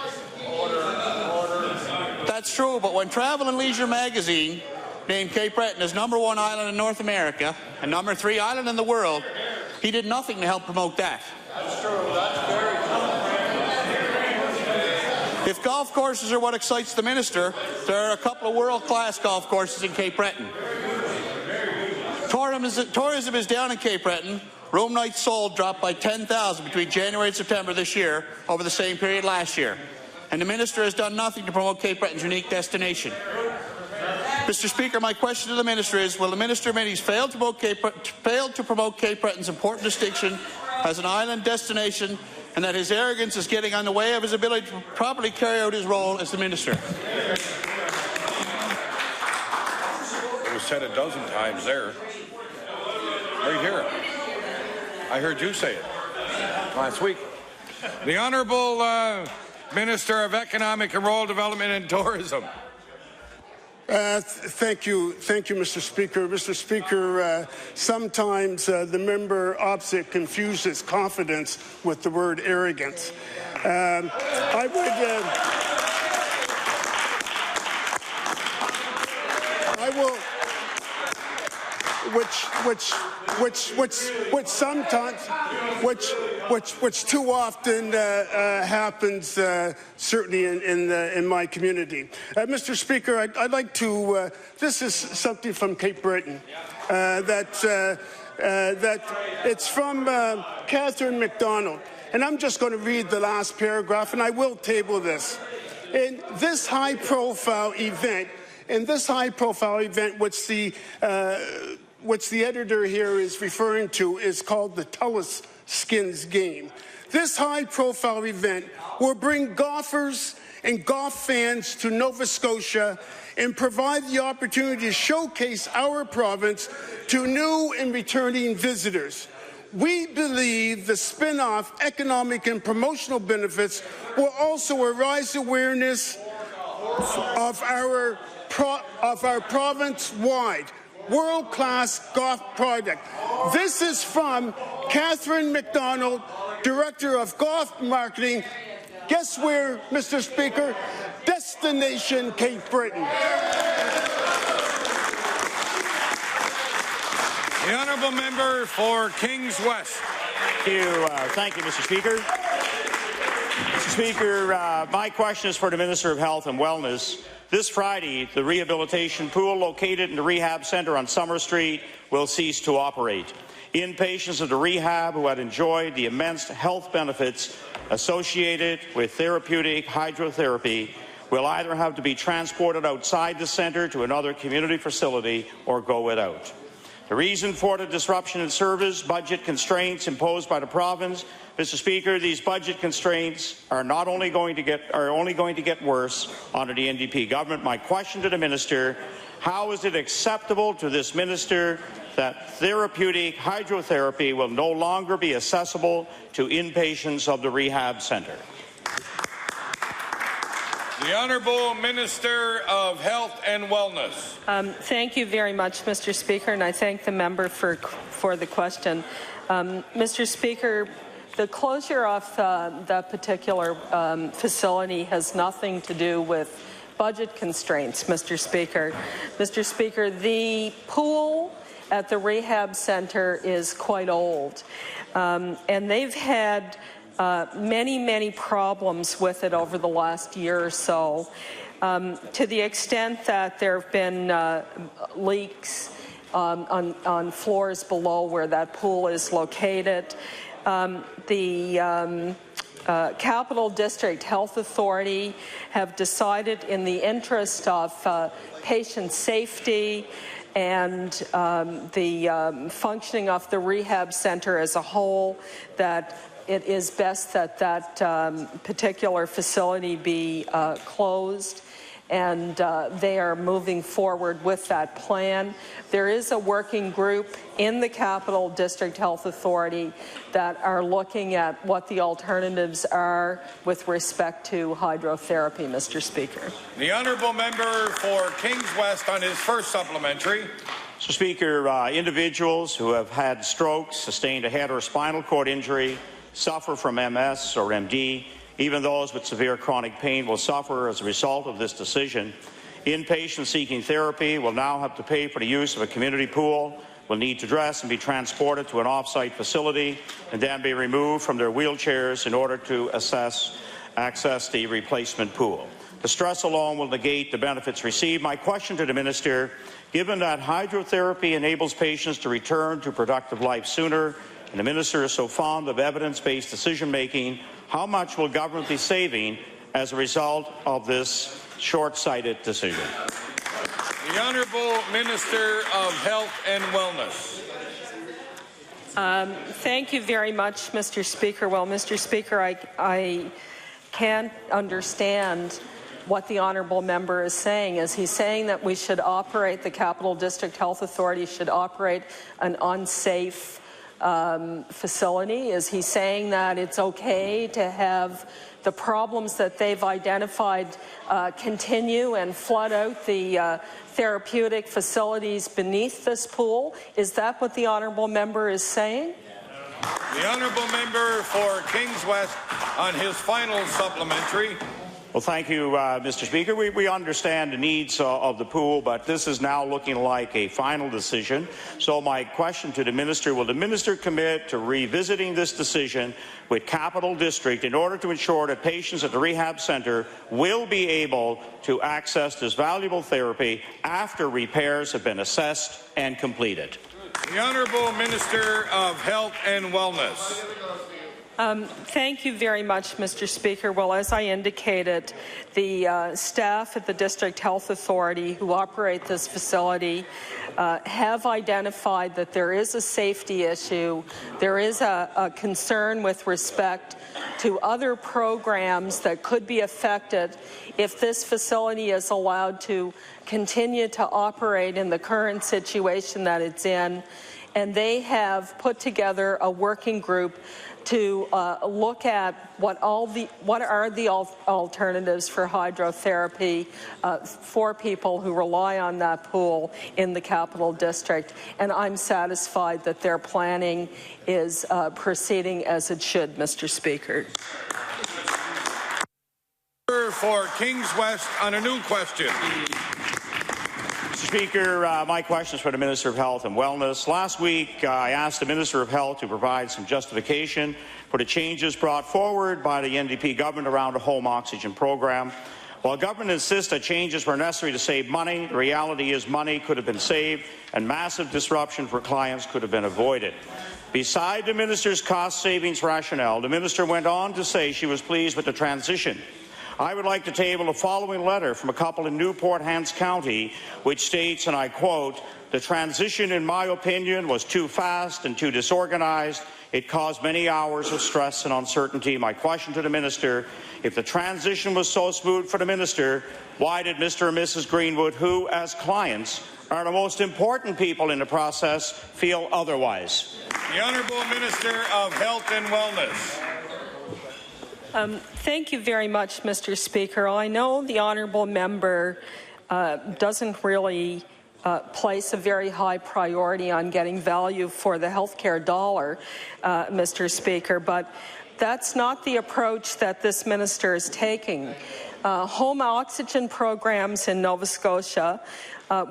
That's true, but when Travel and Leisure magazine named Cape Breton as #1 island in North America and #3 island in the world, he did nothing to help promote that. That's true. That's very true. If golf courses are what excites the minister, there are a couple of world-class golf courses in Cape Breton. Tourism is down in Cape Breton. Room nights sold dropped by 10,000 between January and September this year over the same period last year. And the minister has done nothing to promote Cape Breton's unique destination. Mr. Speaker, my question to the minister is, will the minister admit he's failed to promote Cape Breton's important distinction as an island destination, and that his arrogance is getting on the way of his ability to properly carry out his role as the minister? It was said a dozen times there. Right here. I heard you say it last week. The Honourable Minister of Economic and Rural Development and Tourism. Thank you, Mr. Speaker. Mr. Speaker, sometimes the member opposite confuses confidence with the word arrogance. I will, which too often happens, certainly in my community. Mr. Speaker, I'd like to. This is something from Cape Breton that it's from Catherine McDonald, and I'm just going to read the last paragraph, and I will table this. In this high-profile event, which the editor here is referring to, is called the Telus Skins game. This high-profile event will bring golfers and golf fans to Nova Scotia and provide the opportunity to showcase our province to new and returning visitors. We believe the spin-off economic and promotional benefits will also arise awareness of our province-wide world-class golf product. This is from Catherine McDonald, Director of Golf Marketing. Guess where, Mr. Speaker? Destination Cape Breton. The Honourable Member for Kings West. Thank you, Mr. Speaker. Mr. Speaker, my question is for the Minister of Health and Wellness. This Friday, the rehabilitation pool located in the rehab centre on Summer Street will cease to operate. Inpatients of the rehab who had enjoyed the immense health benefits associated with therapeutic hydrotherapy will either have to be transported outside the centre to another community facility or go without. The reason for the disruption in service, budget constraints imposed by the province. Mr. Speaker, these budget constraints are only going to get worse under the NDP government. My question to the minister: how is it acceptable to this minister that therapeutic hydrotherapy will no longer be accessible to inpatients of the rehab centre? The Honourable Minister of Health and Wellness. Thank you very much, Mr. Speaker, and I thank the member for the question. Mr. Speaker, the closure of that particular facility has nothing to do with budget constraints, Mr. Speaker. Mr. Speaker, the pool at the rehab centre is quite old, and they've had many problems with it over the last year or so, to the extent that there have been leaks on floors below where that pool is located. The Capital District Health Authority have decided, in the interest of patient safety and the functioning of the rehab centre as a whole, that it is best that that particular facility be closed, and they are moving forward with that plan. There is a working group in the Capital District Health Authority that are looking at what the alternatives are with respect to hydrotherapy, Mr. Speaker. The Honourable Member for Kings West on his first supplementary. Mr. Speaker, individuals who have had strokes, sustained a head or spinal cord injury, suffer from MS or MD, even those with severe chronic pain will suffer as a result of this decision. Inpatients seeking therapy will now have to pay for the use of a community pool, will need to dress and be transported to an off-site facility, and then be removed from their wheelchairs in order to access the replacement pool. The stress alone will negate the benefits received. My question to the Minister, given that hydrotherapy enables patients to return to productive life sooner, and the Minister is so fond of evidence-based decision-making, how much will government be saving as a result of this short-sighted decision? The Honourable Minister of Health and Wellness. Thank you very much, Mr. Speaker. Well, Mr. Speaker, I can't understand what the honourable member is saying. Is he saying that we should operate, the Capital District Health Authority should operate an unsafe facility? Is he saying that it's okay to have the problems that they've identified continue and flood out the therapeutic facilities beneath this pool? Is that what the honourable member is saying? The Honourable Member for Kings West on his final supplementary. Well, thank you, Mr. Speaker. We understand the needs of the pool, but this is now looking like a final decision. So my question to the Minister, will the Minister commit to revisiting this decision with Capital District in order to ensure that patients at the rehab centre will be able to access this valuable therapy after repairs have been assessed and completed? The Honourable Minister of Health and Wellness. Thank you very much, Mr. Speaker. Well, as I indicated, the staff at the District Health Authority who operate this facility have identified that there is a safety issue. There is a concern with respect to other programs that could be affected if this facility is allowed to continue to operate in the current situation that it's in. And they have put together a working group to look at what are the alternatives for hydrotherapy for people who rely on that pool in the Capital District. And I'm satisfied that their planning is proceeding as it should, Mr. Speaker. For Kings West on a new question. Mr. Speaker, my question is for the Minister of Health and Wellness. Last week, I asked the Minister of Health to provide some justification for the changes brought forward by the NDP government around the home oxygen program. While government insists that changes were necessary to save money, the reality is money could have been saved and massive disruption for clients could have been avoided. Beside the Minister's cost savings rationale, the Minister went on to say she was pleased with the transition. I would like to table the following letter from a couple in Newport Hants County, which states, and I quote, "The transition, in my opinion, was too fast and too disorganized. It caused many hours of stress and uncertainty." My question to the Minister, if the transition was so smooth for the Minister, why did Mr. and Mrs. Greenwood, who, as clients, are the most important people in the process, feel otherwise? The Honourable Minister of Health and Wellness. Thank you very much, Mr. Speaker. I know the honourable member doesn't really place a very high priority on getting value for the healthcare dollar, Mr. Speaker, but that's not the approach that this minister is taking. Home oxygen programs in Nova Scotia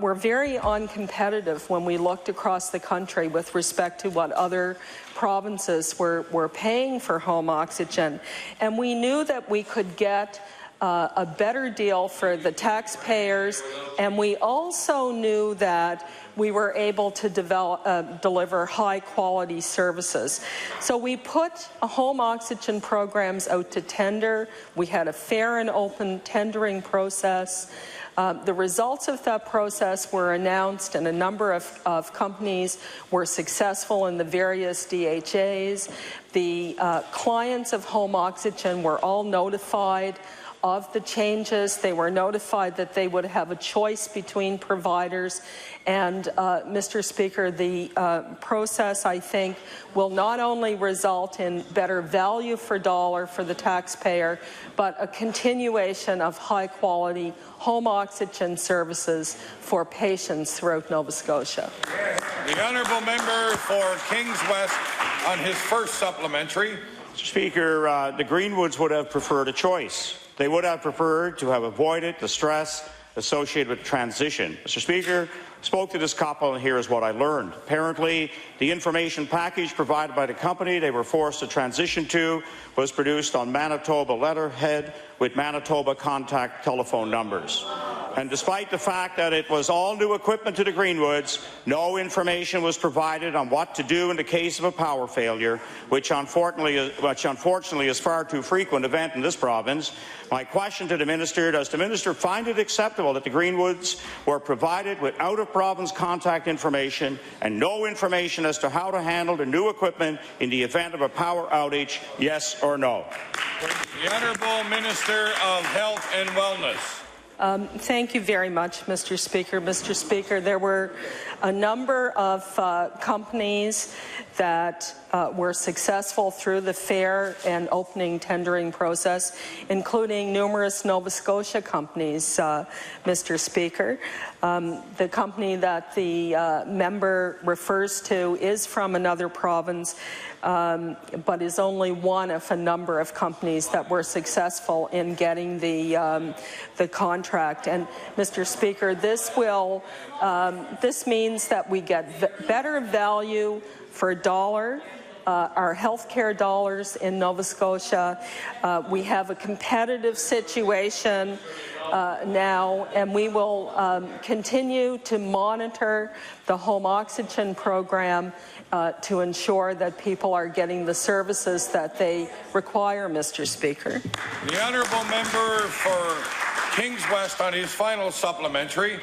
were very uncompetitive when we looked across the country with respect to what other provinces were paying for home oxygen. And we knew that we could get a better deal for the taxpayers, and we also knew that we were able to deliver high-quality services. So we put home oxygen programs out to tender. We had a fair and open tendering process. The results of that process were announced, and a number of companies were successful in the various DHAs. The clients of home oxygen were all notified of the changes. They were notified that they would have a choice between providers. And, Mr. Speaker, the process, I think, will not only result in better value for dollar for the taxpayer, but a continuation of high-quality home oxygen services for patients throughout Nova Scotia. The honourable member for Kings West on his first supplementary. Mr. Speaker, the Greenwoods would have preferred a choice. They would have preferred to have avoided the stress associated with transition. Mr. Speaker, spoke to this couple, and here is what I learned. Apparently, the information package provided by the company they were forced to transition to was produced on Manitoba letterhead with Manitoba contact telephone numbers. And despite the fact that it was all new equipment to the Greenwoods, no information was provided on what to do in the case of a power failure, which unfortunately is far too frequent event in this province. My question to the minister: does the minister find it acceptable that the Greenwoods were provided with out-of-province contact information and no information as to how to handle the new equipment in the event of a power outage? Yes or no? The Honourable Minister of Health and Wellness. Thank you very much, Mr. Speaker. Mr. Speaker, there were a number of companies that were successful through the fair and opening tendering process, including numerous Nova Scotia companies, Mr. Speaker. The company that the member refers to is from another province, but is only one of a number of companies that were successful in getting the contract. And, Mr. Speaker, this means that we get better value for dollar. Our healthcare dollars in Nova Scotia. We have a competitive situation now, and we will continue to monitor the home oxygen program to ensure that people are getting the services that they require, Mr. Speaker. The honourable member for Kings West on his final supplementary.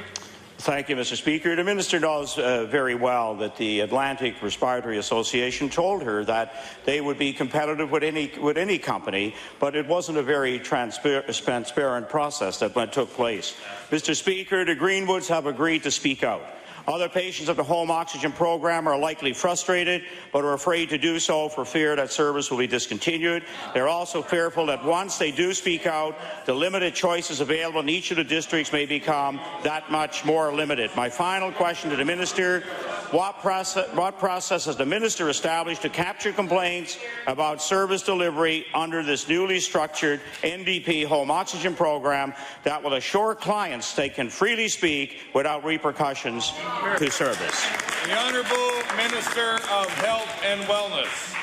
Thank you, Mr. Speaker. The minister knows very well that the Atlantic Respiratory Association told her that they would be competitive with any company, but it wasn't a very transparent process that took place. Mr. Speaker, the Greenwoods have agreed to speak out. Other patients of the home oxygen program are likely frustrated, but are afraid to do so for fear that service will be discontinued. They're also fearful that once they do speak out, the limited choices available in each of the districts may become that much more limited. My final question to the minister: what process has the minister established to capture complaints about service delivery under this newly structured NDP home oxygen program that will assure clients they can freely speak without repercussions to service? The Honourable Minister of Health and Wellness.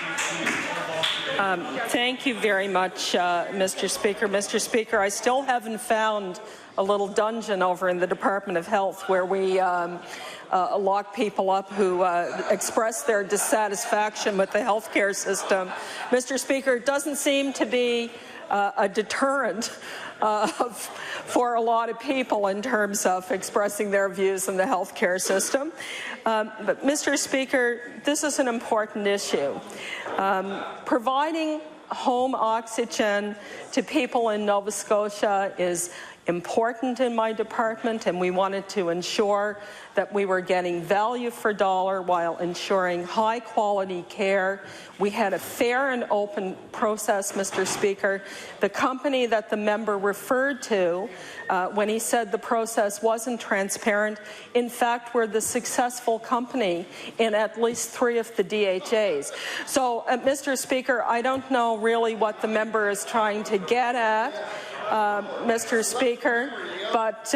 Thank you very much, Mr. Speaker. Mr. Speaker, I still haven't found a little dungeon over in the Department of Health where we lock people up who express their dissatisfaction with the healthcare system. Mr. Speaker, it doesn't seem to be a deterrent for a lot of people in terms of expressing their views in the healthcare system. But, Mr. Speaker, this is an important issue. Providing home oxygen to people in Nova Scotia is important in my department, and we wanted to ensure that we were getting value for dollar while ensuring high quality care. We had a fair and open process, Mr. Speaker. The company that the member referred to when he said the process wasn't transparent, in fact, we're the successful company in at least 3 of the DHAs. So, Mr. Speaker, I don't know really what the member is trying to get at, Mr. Speaker, but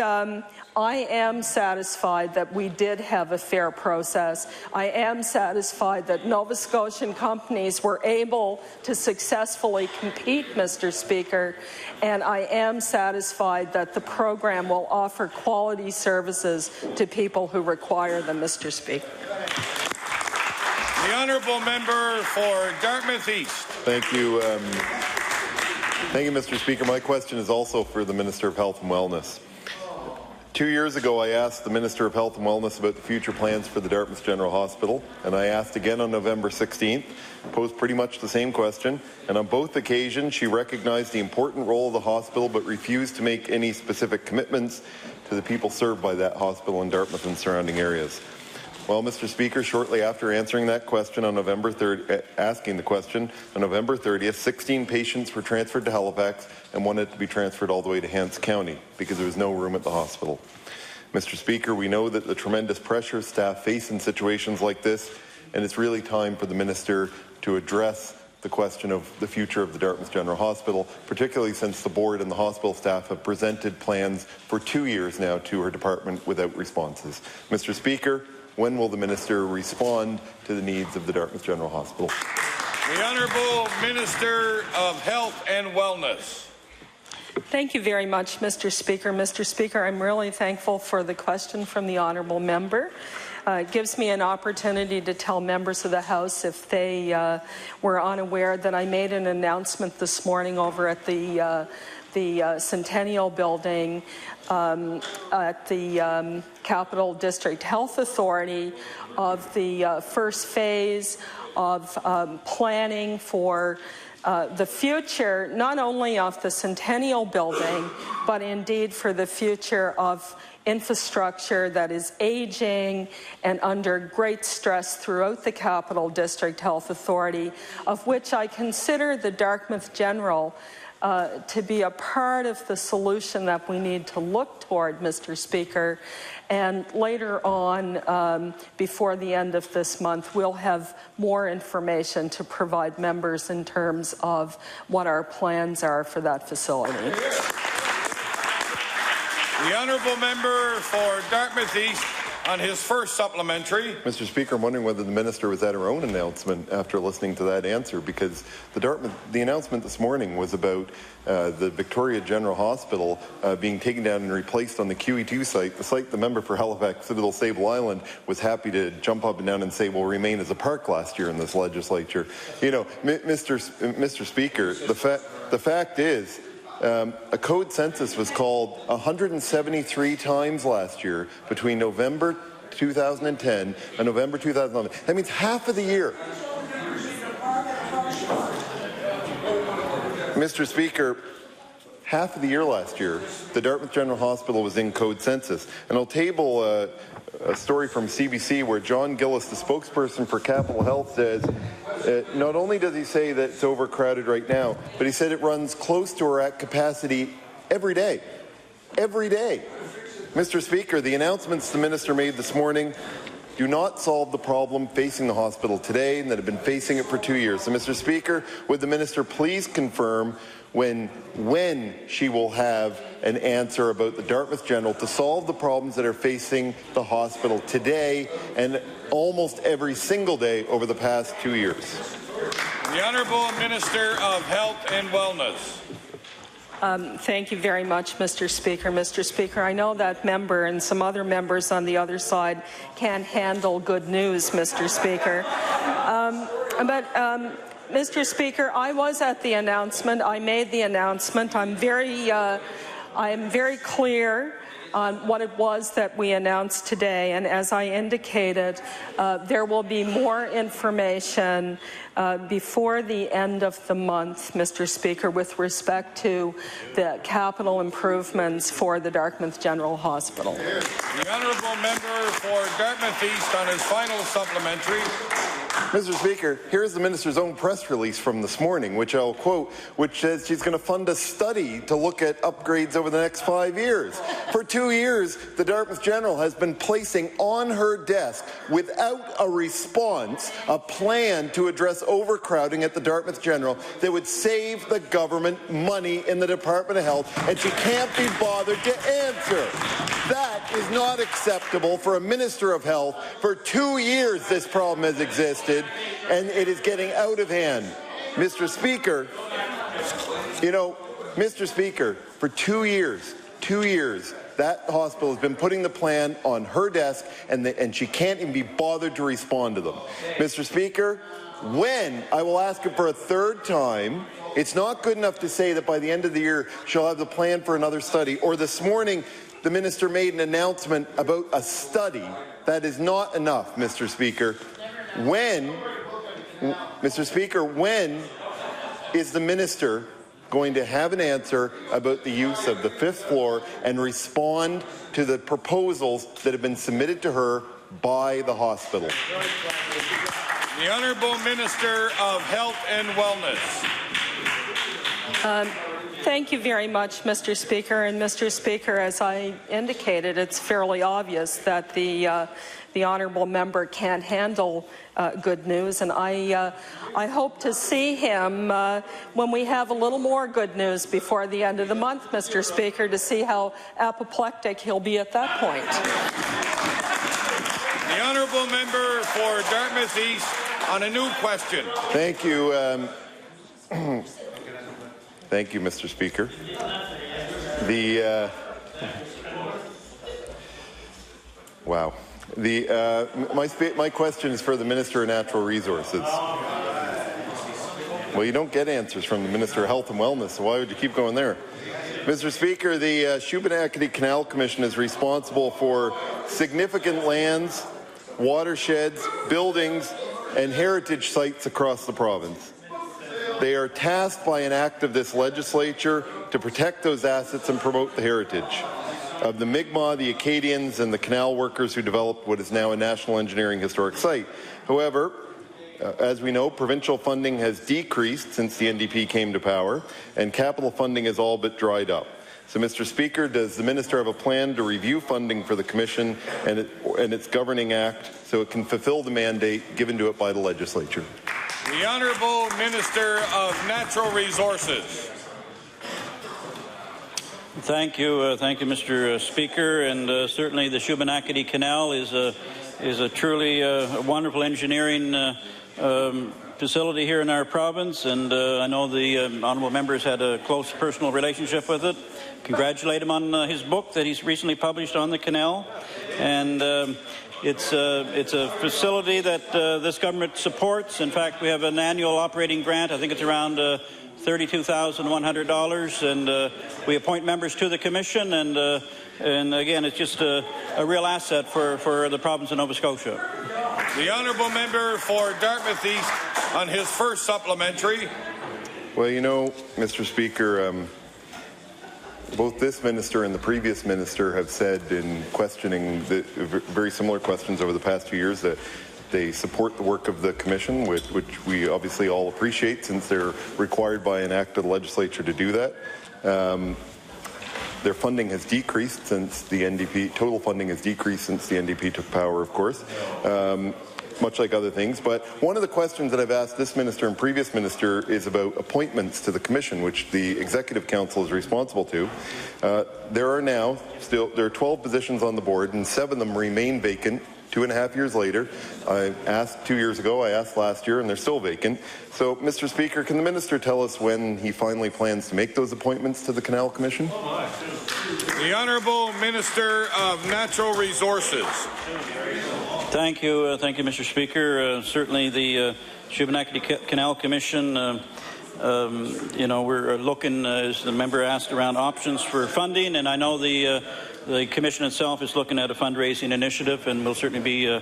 I am satisfied that we did have a fair process. I am satisfied that Nova Scotian companies were able to successfully compete, Mr. Speaker, and I am satisfied that the program will offer quality services to people who require them, Mr. Speaker. The honourable member for Dartmouth East. Thank you. Thank you, Mr. Speaker. My question is also for the Minister of Health and Wellness. 2 years ago, I asked the Minister of Health and Wellness about the future plans for the Dartmouth General Hospital, and I asked again on November 16th, posed pretty much the same question, and on both occasions she recognized the important role of the hospital but refused to make any specific commitments to the people served by that hospital in Dartmouth and surrounding areas. Well, Mr. Speaker, shortly after answering that question on November 30th, 16 patients were transferred to Halifax and one had to be transferred all the way to Hants County because there was no room at the hospital. Mr. Speaker, we know that the tremendous pressure staff face in situations like this, and it's really time for the Minister to address the question of the future of the Dartmouth General Hospital, particularly since the board and the hospital staff have presented plans for 2 years now to her department without responses. Mr. Speaker, when will the Minister respond to the needs of the Dartmouth General Hospital? The Honourable Minister of Health and Wellness. Thank you very much, Mr. Speaker. Mr. Speaker, I'm really thankful for the question from the honourable member. It gives me an opportunity to tell members of the House, if they were unaware, that I made an announcement this morning over at the Centennial Building at the Capital District Health Authority of the first phase of planning for the future, not only of the Centennial Building, but indeed for the future of infrastructure that is aging and under great stress throughout the Capital District Health Authority, of which I consider the Dartmouth General to be a part of the solution that we need to look toward, Mr. Speaker. And later on, before the end of this month, we'll have more information to provide members in terms of what our plans are for that facility. The honourable member for Dartmouth East on his first supplementary. Mr. Speaker, I'm wondering whether the Minister was at her own announcement after listening to that answer, because the announcement this morning was about the Victoria General Hospital being taken down and replaced on the QE2 site, the site the member for Halifax Citadel Sable Island was happy to jump up and down and say will remain as a park last year in this legislature. You know, Mr. Speaker, the fact is, a code census was called 173 times last year between November 2010 and November 2011. That means half of the year. Mr. Speaker, half of the year last year, the Dartmouth General Hospital was in code census. And I'll table a story from CBC where John Gillis, the spokesperson for Capital Health, says not only does he say that it's overcrowded right now, but he said it runs close to or at capacity every day. Every day. Mr. Speaker, the announcements the Minister made this morning do not solve the problem facing the hospital today and that have been facing it for 2 years. So, Mr. Speaker, would the Minister please confirm when she will have an answer about the Dartmouth General to solve the problems that are facing the hospital today and almost every single day over the past 2 years? The Honourable Minister of Health and Wellness. Thank you very much, Mr. Speaker. Mr. Speaker, I know that member and some other members on the other side can't handle good news, Mr. Speaker. Mr. Speaker, I was at the announcement. I made the announcement. I'm very I am very clear on what it was that we announced today, and as I indicated, there will be more information before the end of the month, Mr. Speaker, with respect to the capital improvements for the Dartmouth General Hospital. The honourable member for Dartmouth East on his final supplementary. Mr. Speaker, here's the minister's own press release from this morning, which I'll quote, which says she's going to fund a study to look at upgrades over the next 5 years. For 2 years, the Dartmouth General has been placing on her desk, without a response, a plan to address overcrowding at the Dartmouth General that would save the government money in the Department of Health, and she can't be bothered to answer. That is not acceptable for a Minister of Health. For 2 years this problem has existed, and it is getting out of hand. Mr. Speaker, Mr. Speaker, for 2 years, that hospital has been putting the plan on her desk, and she can't even be bothered to respond to them. Mr. Speaker, when, I will ask it for a third time, it's not good enough to say that by the end of the year she'll have the plan for another study, or this morning the minister made an announcement about a study. That is not enough, Mr. Speaker. Mr. Speaker, when is the minister going to have an answer about the use of the 5th floor and respond to the proposals that have been submitted to her by the hospital? The Honourable Minister of Health and Wellness. Thank you very much, Mr. Speaker. And Mr. Speaker, as I indicated, it's fairly obvious that the honourable member can't handle good news, and I hope to see him when we have a little more good news before the end of the month, Mr. Speaker, to see how apoplectic he'll be at that point. The honourable member for Dartmouth East on a new question. Thank you. Thank you, Mr. Speaker. Wow. My question is for the Minister of Natural Resources. Well, you don't get answers from the Minister of Health and Wellness, so why would you keep going there? Mr. Speaker, the Shubenacadie Canal Commission is responsible for significant lands, watersheds, buildings, and heritage sites across the province. They are tasked by an act of this legislature to protect those assets and promote the heritage of the Mi'kmaq, the Acadians, and the canal workers who developed what is now a National Engineering Historic Site. However, as we know, provincial funding has decreased since the NDP came to power, and capital funding has all but dried up. So, Mr. Speaker, does the Minister have a plan to review funding for the Commission and its governing act so it can fulfill the mandate given to it by the legislature? The Honourable Minister of Natural Resources. Thank you, Mr. Speaker. And certainly the Shubenacadie Canal is a truly wonderful engineering facility here in our province, and I know the honourable members had a close personal relationship with it. Congratulate him on his book that he's recently published on the canal, and it's a facility that this government supports. In fact, we have an annual operating grant. I think it's around $32,100, and we appoint members to the commission, and again, it's just a real asset for the province of Nova Scotia. The honourable member for Dartmouth East on his first supplementary. Well, you know, Mr. Speaker, both this minister and the previous minister have said in questioning very similar questions over the past 2 years that they support the work of the Commission, which we obviously all appreciate since they're required by an act of the legislature to do that. Their funding has decreased since the NDP, total funding has decreased since the NDP took power, of course, much like other things. But one of the questions that I've asked this minister and previous minister is about appointments to the Commission, which the Executive Council is responsible to. There are 12 positions on the board, and 7 of them remain vacant 2.5 years later. I asked 2 years ago, I asked last year, and they're still vacant. So, Mr. Speaker, can the minister tell us when he finally plans to make those appointments to the Canal Commission? The Honourable Minister of Natural Resources. Thank you, Mr. Speaker. Certainly the Shubenacadie Canal Commission you know, we're looking, as the member asked, around options for funding, and I know the Commission itself is looking at a fundraising initiative, and we'll certainly be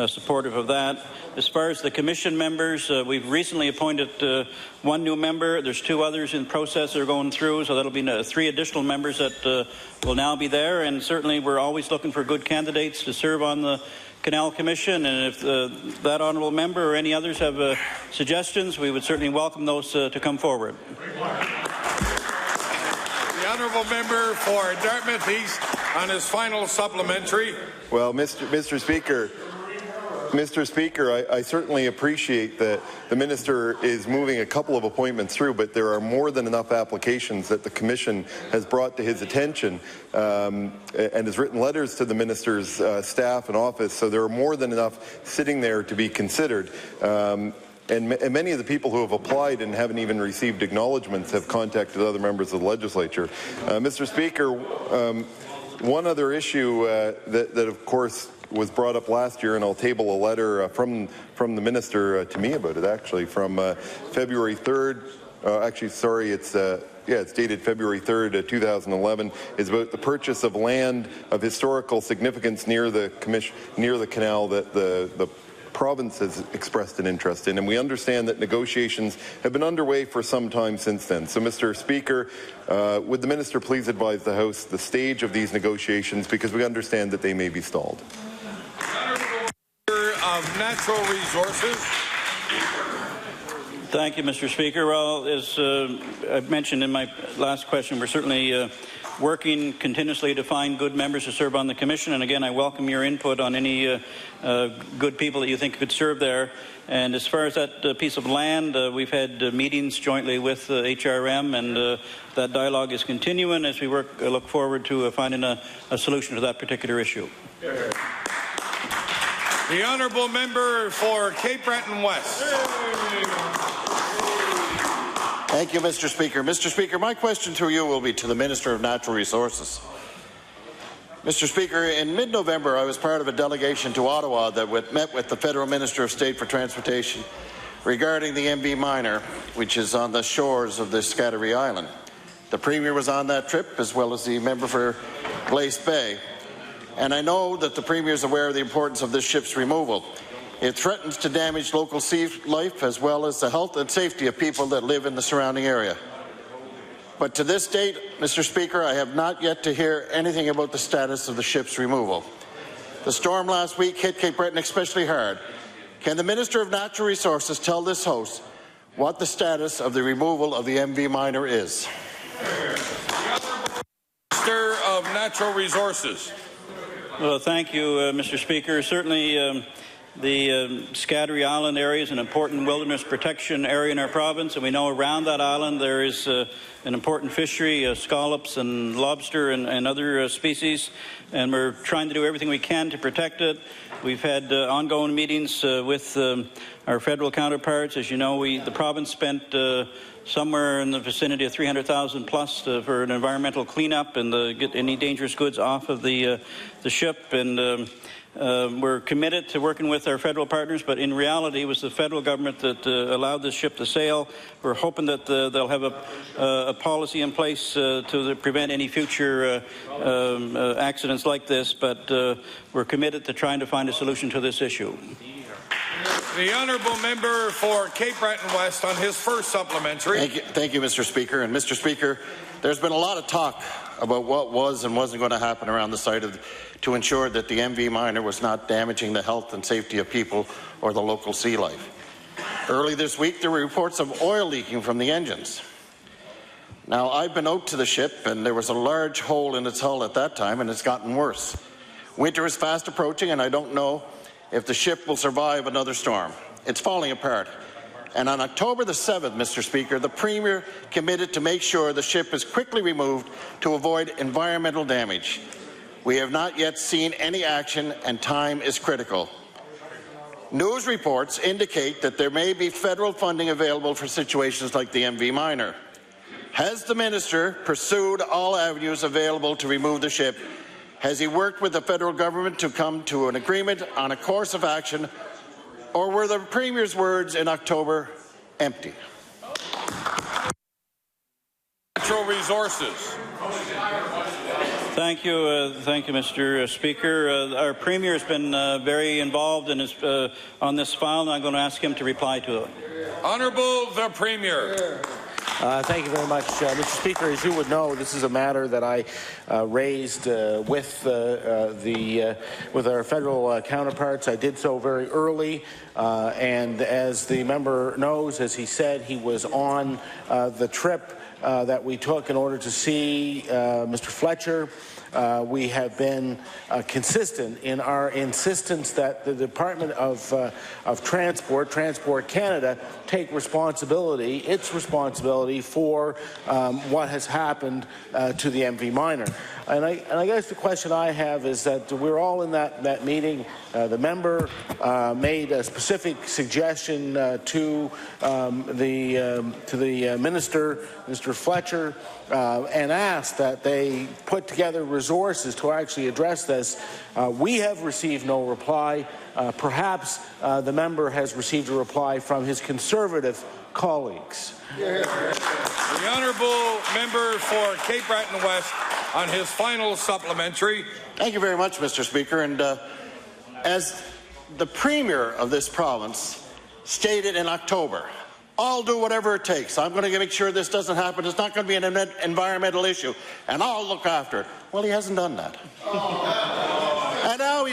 supportive of that. As far as the Commission members, we've recently appointed one new member. There's 2 others in process that are going through, so that'll be 3 additional members that will now be there. And certainly, we're always looking for good candidates to serve on the Canal Commission. And if that honourable member or any others have suggestions, we would certainly welcome those to come forward. The honourable member for Dartmouth East on his final supplementary. Well, Mr. Speaker, I certainly appreciate that the minister is moving a couple of appointments through, but there are more than enough applications that the Commission has brought to his attention and has written letters to the minister's staff and office, so there are more than enough sitting there to be considered. And many of the people who have applied and haven't even received acknowledgements have contacted other members of the legislature. Mr. Speaker, one other issue that of course was brought up last year, and I'll table a letter from the minister to me about it, actually, from February 3rd. It's dated February 3rd, 2011. Is about the purchase of land of historical significance near the canal that the province has expressed an interest in, and we understand that negotiations have been underway for some time since then. So, Mr. Speaker, would the minister please advise the House the stage of these negotiations, because we understand that they may be stalled. Of Natural Resources. Thank you, Mr. Speaker. Well, as I mentioned in my last question, we're certainly working continuously to find good members to serve on the Commission. And again, I welcome your input on any good people that you think could serve there. And as far as that piece of land, we've had meetings jointly with HRM, and that dialogue is continuing as we look forward to finding a solution to that particular issue. The honourable member for Cape Breton West. Thank you, Mr. Speaker. Mr. Speaker, my question to you will be to the Minister of Natural Resources. Mr. Speaker, in mid-November, I was part of a delegation to Ottawa that met with the Federal Minister of State for Transportation regarding the MV Minor, which is on the shores of the Scattery Island. The Premier was on that trip, as well as the member for Glace Bay. And I know that the Premier is aware of the importance of this ship's removal. It threatens to damage local sea life as well as the health and safety of people that live in the surrounding area. But to this date, Mr. Speaker, I have not yet to hear anything about the status of the ship's removal. The storm last week hit Cape Breton especially hard. Can the Minister of Natural Resources tell this House what the status of the removal of the MV Minor is? Minister of Natural Resources. Well, thank you, Mr. Speaker. Certainly, the Scattery Island area is an important wilderness protection area in our province, and we know around that island there is an important fishery, scallops and lobster and other species, and we're trying to do everything we can to protect it. We've had ongoing meetings with our federal counterparts. As you know, the province spent somewhere in the vicinity of $300,000 plus for an environmental cleanup and get any dangerous goods off of the ship. And we're committed to working with our federal partners, but in reality, it was the federal government that allowed this ship to sail. We're hoping that they'll have a policy in place to prevent any future accidents like this, but we're committed to trying to find a solution to this issue. The honourable member for Cape Breton West on his first supplementary. Thank you, Mr. Speaker. And Mr. Speaker, there's been a lot of talk about what was and wasn't going to happen around the site to ensure that the MV Minor was not damaging the health and safety of people or the local sea life. Early this week, there were reports of oil leaking from the engines. Now, I've been out to the ship, and there was a large hole in its hull at that time, and it's gotten worse. Winter is fast approaching, and I don't know if the ship will survive another storm. It's falling apart. And on October the 7th, Mr. Speaker, the Premier committed to make sure the ship is quickly removed to avoid environmental damage. We have not yet seen any action, and time is critical. News reports indicate that there may be federal funding available for situations like the MV Minor. Has the Minister pursued all avenues available to remove the ship? Has he worked with the federal government to come to an agreement on a course of action, or were the Premier's words in October empty? resources. Thank you, Mr. Speaker. Our Premier has been very involved in on this file, and I'm going to ask him to reply to it. Honourable the Premier. Thank you very much, Mr. Speaker. As you would know, this is a matter that I raised with our federal counterparts. I did so very early, and as the member knows, as he said, he was on the trip that we took in order to see Mr. Fletcher. We have been consistent in our insistence that the Department of Transport Canada, take responsibility, its responsibility for what has happened to the MV Minor. And I guess the question I have is that we're all in that meeting. The member made a specific suggestion to the minister, Mr. Fletcher, and asked that they put together resources to actually address this. We have received no reply. Perhaps the member has received a reply from his Conservative colleagues. The honourable member for Cape Breton West on his final supplementary. Thank you very much, Mr. Speaker. And as the Premier of this province stated in October, I'll do whatever it takes. I'm going to make sure this doesn't happen. It's not going to be an environmental issue, and I'll look after it. Well, he hasn't done that. And now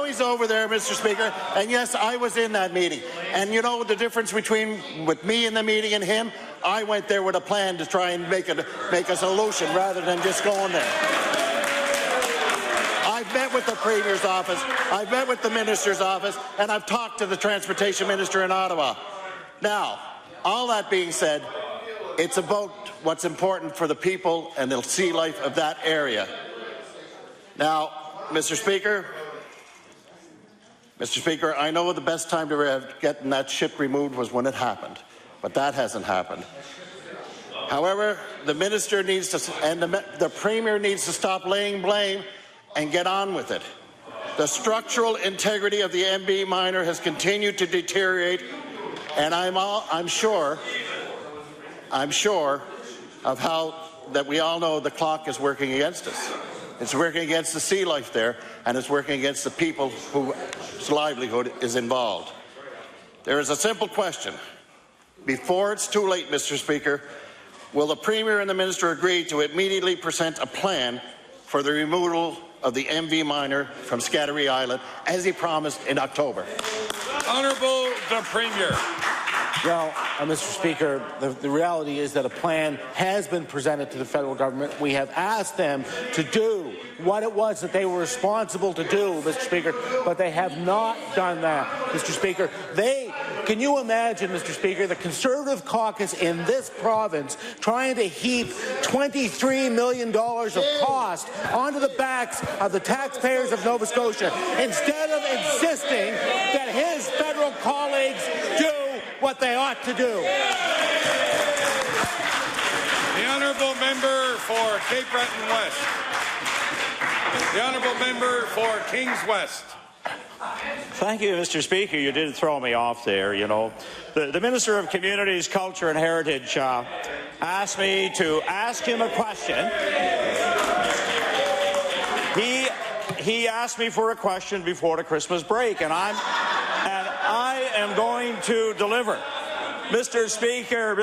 he's over there, Mr. Speaker. And yes, I was in that meeting. And you know the difference between with me in the meeting and him? I went there with a plan to try and make a solution rather than just going there. I've met with the Premier's office, I've met with the Minister's office, and I've talked to the Transportation Minister in Ottawa. Now, all that being said, it's about what's important for the people and the sea life of that area. Now, Mr. Speaker, I know the best time to get that ship removed was when it happened, but that hasn't happened. However, the Minister needs to, and the Premier needs to stop laying blame and get on with it. The structural integrity of the MV Minor has continued to deteriorate, and I'm sure of how that we all know the clock is working against us. It's working against the sea life there, and it's working against the people whose livelihood is involved. There is a simple question. Before it's too late, Mr. Speaker, will the Premier and the Minister agree to immediately present a plan for the removal of the MV Minor from Scattery Island, as he promised in October? Honourable the Premier. Well, Mr. Speaker, the reality is that a plan has been presented to the federal government. We have asked them to do what it was that they were responsible to do, Mr. Speaker, but they have not done that, Mr. Speaker. Can you imagine, Mr. Speaker, the Conservative caucus in this province trying to heap $23 million of cost onto the backs of the taxpayers of Nova Scotia instead of insisting that his federal colleagues do what they ought to do? The honourable member for Cape Breton West. The honourable member for Kings West. Thank you, Mr. Speaker. You did throw me off there, you know. The Minister of Communities, Culture and Heritage asked me to ask him a question. He asked me for a question before the Christmas break, and I am going to deliver. Mr. Speaker,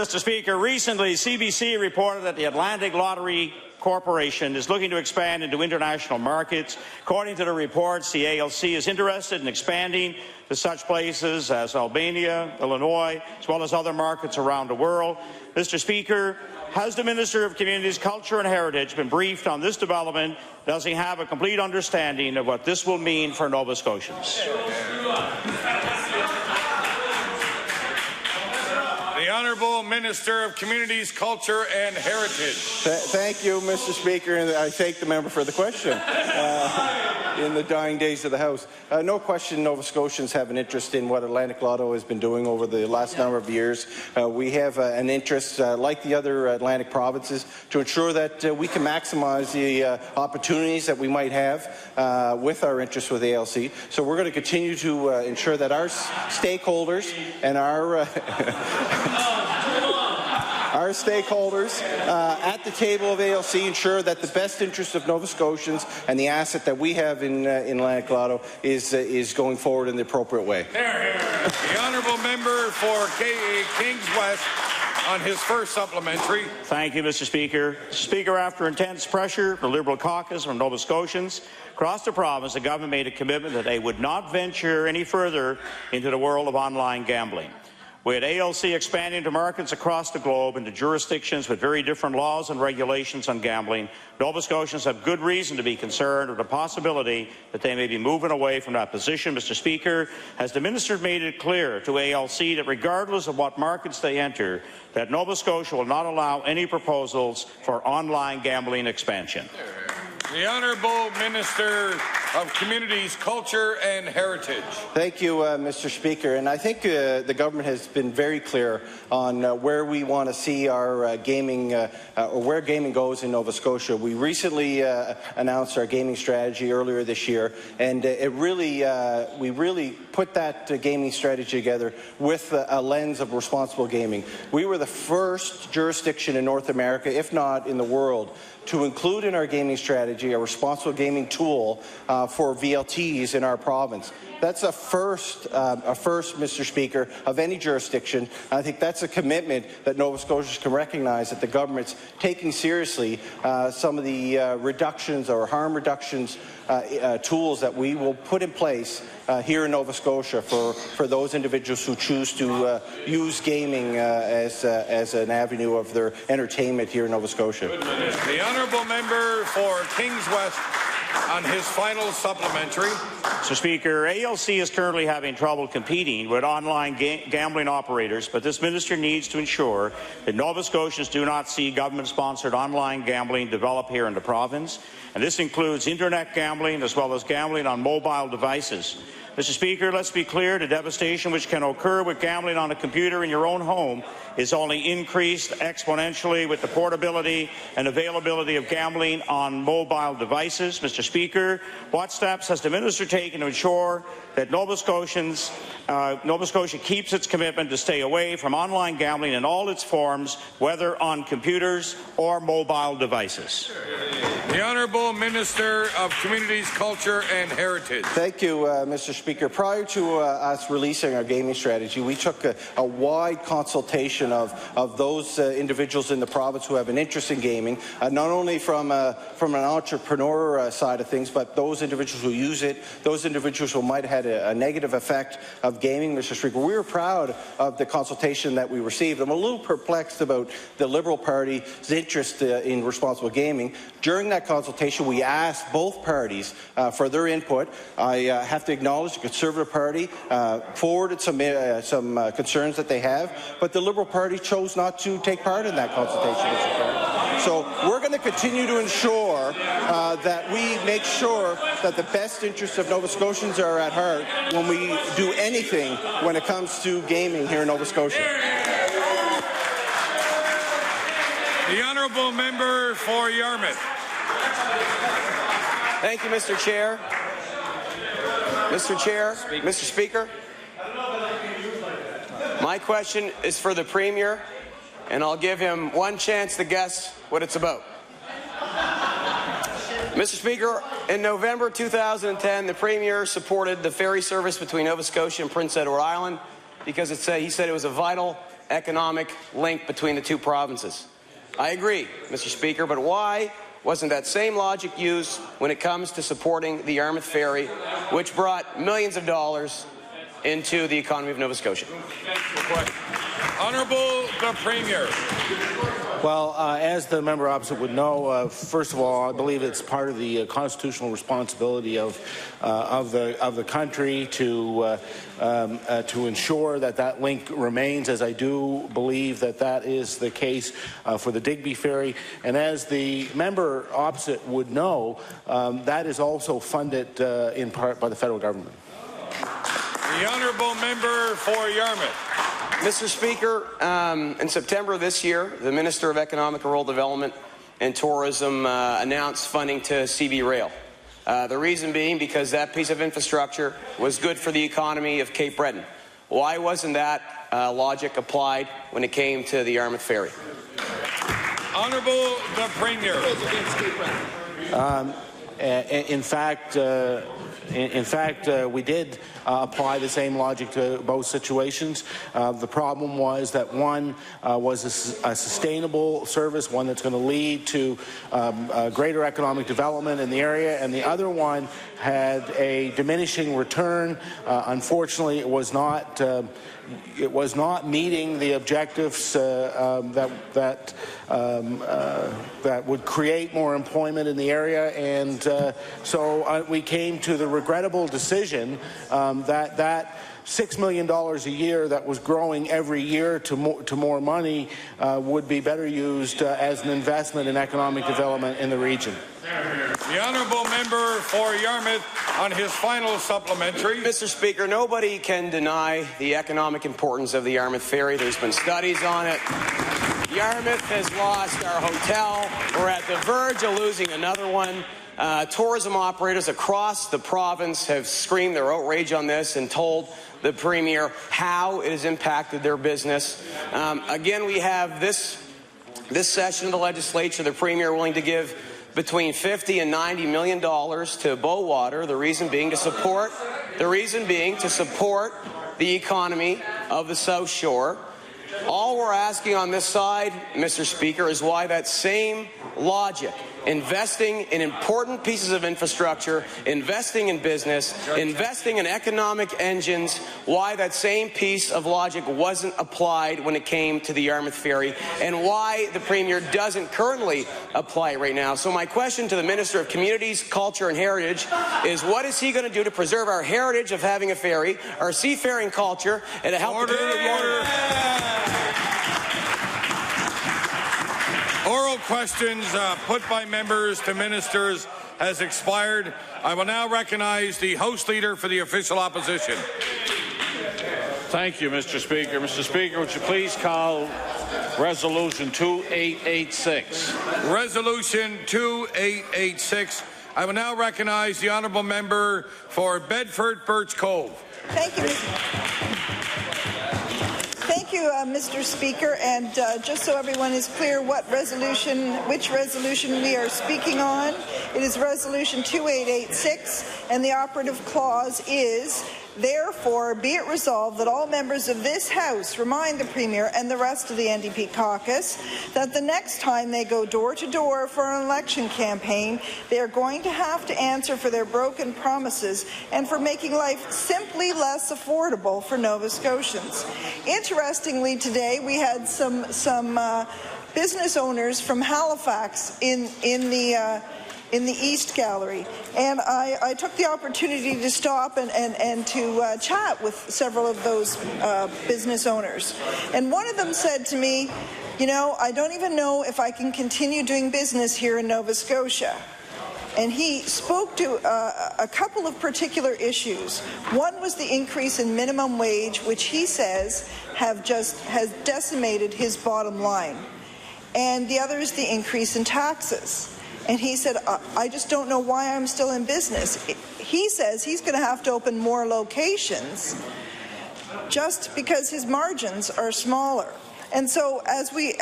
recently CBC reported that the Atlantic Lottery Corporation is looking to expand into international markets. According to the reports, the ALC is interested in expanding to such places as Albania, Illinois, as well as other markets around the world. Mr. Speaker, has the Minister of Communities, Culture and Heritage been briefed on this development? Does he have a complete understanding of what this will mean for Nova Scotians? The Honourable Minister of Communities, Culture and Heritage. Thank you, Mr. Speaker, and I thank the member for the question. In the dying days of the House, no question Nova Scotians have an interest in what Atlantic Lotto has been doing over the last number of years. We have an interest, like the other Atlantic provinces, to ensure that we can maximize the opportunities that we might have with our interest with ALC. So we're going to continue to ensure that our stakeholders and our at the table of ALC ensure that the best interest of Nova Scotians and the asset that we have in Atlantic Lotto is going forward in the appropriate way. The honourable member for Kings West on his first supplementary. Thank you, Mr. Speaker. Mr. Speaker, after intense pressure from the Liberal caucus from Nova Scotians across the province, the government made a commitment that they would not venture any further into the world of online gambling. With ALC expanding to markets across the globe and to jurisdictions with very different laws and regulations on gambling, Nova Scotians have good reason to be concerned with the possibility that they may be moving away from that position. Mr. Speaker, has the minister made it clear to ALC that regardless of what markets they enter, that Nova Scotia will not allow any proposals for online gambling expansion? The Honourable Minister of Communities, Culture and Heritage. Thank you, Mr. Speaker. And I think the government has been very clear on where we want to see our gaming, or where gaming goes in Nova Scotia. We recently announced our gaming strategy earlier this year, and we really put that gaming strategy together with a lens of responsible gaming. We were the first jurisdiction in North America, if not in the world, to include in our gaming strategy a responsible gaming tool for VLTs in our province. That's a first, Mr. Speaker, of any jurisdiction. I think that's a commitment that Nova Scotians can recognize that the government's taking seriously some of the reductions or harm reductions tools that we will put in place here in Nova Scotia for those individuals who choose to use gaming as an avenue of their entertainment here in Nova Scotia. The honourable member for Kings West on his final supplementary. Mr. Speaker, ALC is currently having trouble competing with online gambling operators, but this minister needs to ensure that Nova Scotians do not see government-sponsored online gambling develop here in the province, and this includes internet gambling as well as gambling on mobile devices. Mr. Speaker, let's be clear, the devastation which can occur with gambling on a computer in your own home is only increased exponentially with the portability and availability of gambling on mobile devices. Mr. Speaker, what steps has the minister taken to ensure that Nova Scotia keeps its commitment to stay away from online gambling in all its forms, whether on computers or mobile devices? The Honourable Minister of Communities, Culture and Heritage. Thank you, Mr. Speaker. Prior to us releasing our gaming strategy, we took a wide consultation of those individuals in the province who have an interest in gaming, not only from an entrepreneur side of things, but those individuals who use it, those individuals who might have had a negative effect of gaming, Mr. Speaker. We were proud of the consultation that we received. I'm a little perplexed about the Liberal Party's interest in responsible gaming. During that consultation, we asked both parties for their input. I have to acknowledge the Conservative Party forwarded some concerns that they have, but the Liberal Party chose not to take part in that consultation, Mr. Speaker. So we're going to continue to ensure that we make sure that the best interests of Nova Scotians are at heart when we do anything when it comes to gaming here in Nova Scotia. The honourable member for Yarmouth. Thank you, Mr. Chair. Mr. Speaker, my question is for the Premier, and I'll give him one chance to guess what it's about. Mr. Speaker, in November 2010, the Premier supported the ferry service between Nova Scotia and Prince Edward Island because he said it was a vital economic link between the two provinces. I agree, Mr. Speaker, but why wasn't that same logic used when it comes to supporting the Yarmouth Ferry, which brought millions of dollars into the economy of Nova Scotia? Honourable the Premier. Well, as the member opposite would know, first of all, I believe it's part of the constitutional responsibility of the country to ensure that that link remains, as I do believe that that is the case for the Digby Ferry. And as the member opposite would know, that is also funded in part by the federal government. The honourable member for Yarmouth. Mr. Speaker, in September of this year, the Minister of Economic and Rural Development and Tourism announced funding to CB Rail. The reason being because that piece of infrastructure was good for the economy of Cape Breton. Why wasn't that logic applied when it came to the Yarmouth Ferry? Honourable the Premier. In fact, we did apply the same logic to both situations. The problem was that one was a sustainable service, one that's going to lead to greater economic development in the area, and the other one had a diminishing return. Unfortunately, it was not meeting the objectives that would create more employment in the area, and so we came to the regrettable decision that $6 million a year that was growing every year to more money would be better used as an investment in economic development in the region. The honourable member for Yarmouth on his final supplementary. Mr. Speaker, nobody can deny the economic importance of the Yarmouth Ferry. There's been studies on it. Yarmouth has lost our hotel. We're at the verge of losing another one. Tourism operators across the province have screamed their outrage on this and told the Premier how it has impacted their business. Again, we have this session of the legislature, the Premier willing to give between $50 and $90 million to Bowater. The reason being to support the economy of the South Shore. All we're asking on this side, Mr. Speaker, is why that same logic, investing in important pieces of infrastructure, investing in business, investing in economic engines, why that same piece of logic wasn't applied when it came to the Yarmouth Ferry, and why the Premier doesn't currently apply it right now. So my question to the Minister of Communities, Culture and Heritage is, what is he going to do to preserve our heritage of having a ferry, our seafaring culture, and to help the community of Yarmouth? Oral questions put by members to ministers has expired. I will now recognize the House Leader for the official opposition. Thank you, Mr. Speaker. Mr. Speaker, would you please call Resolution 2886? Resolution 2886. I will now recognize the honourable member for Bedford Birch Cove. Thank you, Mr. Speaker, and just so everyone is clear which resolution we are speaking on, it is Resolution 2886, and the operative clause is, therefore, be it resolved that all members of this House remind the Premier and the rest of the NDP caucus that the next time they go door to door for an election campaign, they are going to have to answer for their broken promises and for making life simply less affordable for Nova Scotians. Interestingly, today we had some business owners from Halifax in the East Gallery, and I took the opportunity to stop and to chat with several of those business owners. And one of them said to me, you know, I don't even know if I can continue doing business here in Nova Scotia. And he spoke to a couple of particular issues. One was the increase in minimum wage, which he says has decimated his bottom line. And the other is the increase in taxes. And he said, I just don't know why I'm still in business. He says he's going to have to open more locations just because his margins are smaller. And so as we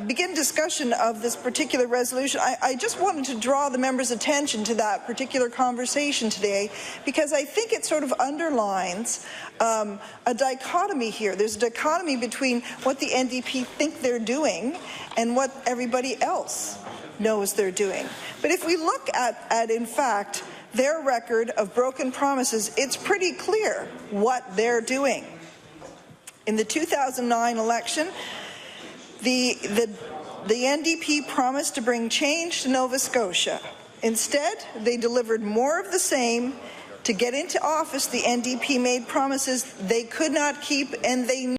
begin discussion of this particular resolution, I just wanted to draw the members' attention to that particular conversation today, because I think it sort of underlines a dichotomy here. There's a dichotomy between what the NDP think they're doing and what everybody else knows they're doing. But if we look at in fact, their record of broken promises, it's pretty clear what they're doing. In the 2009 election, the NDP promised to bring change to Nova Scotia. Instead, they delivered more of the same. To get into office, the NDP made promises they could not keep, and they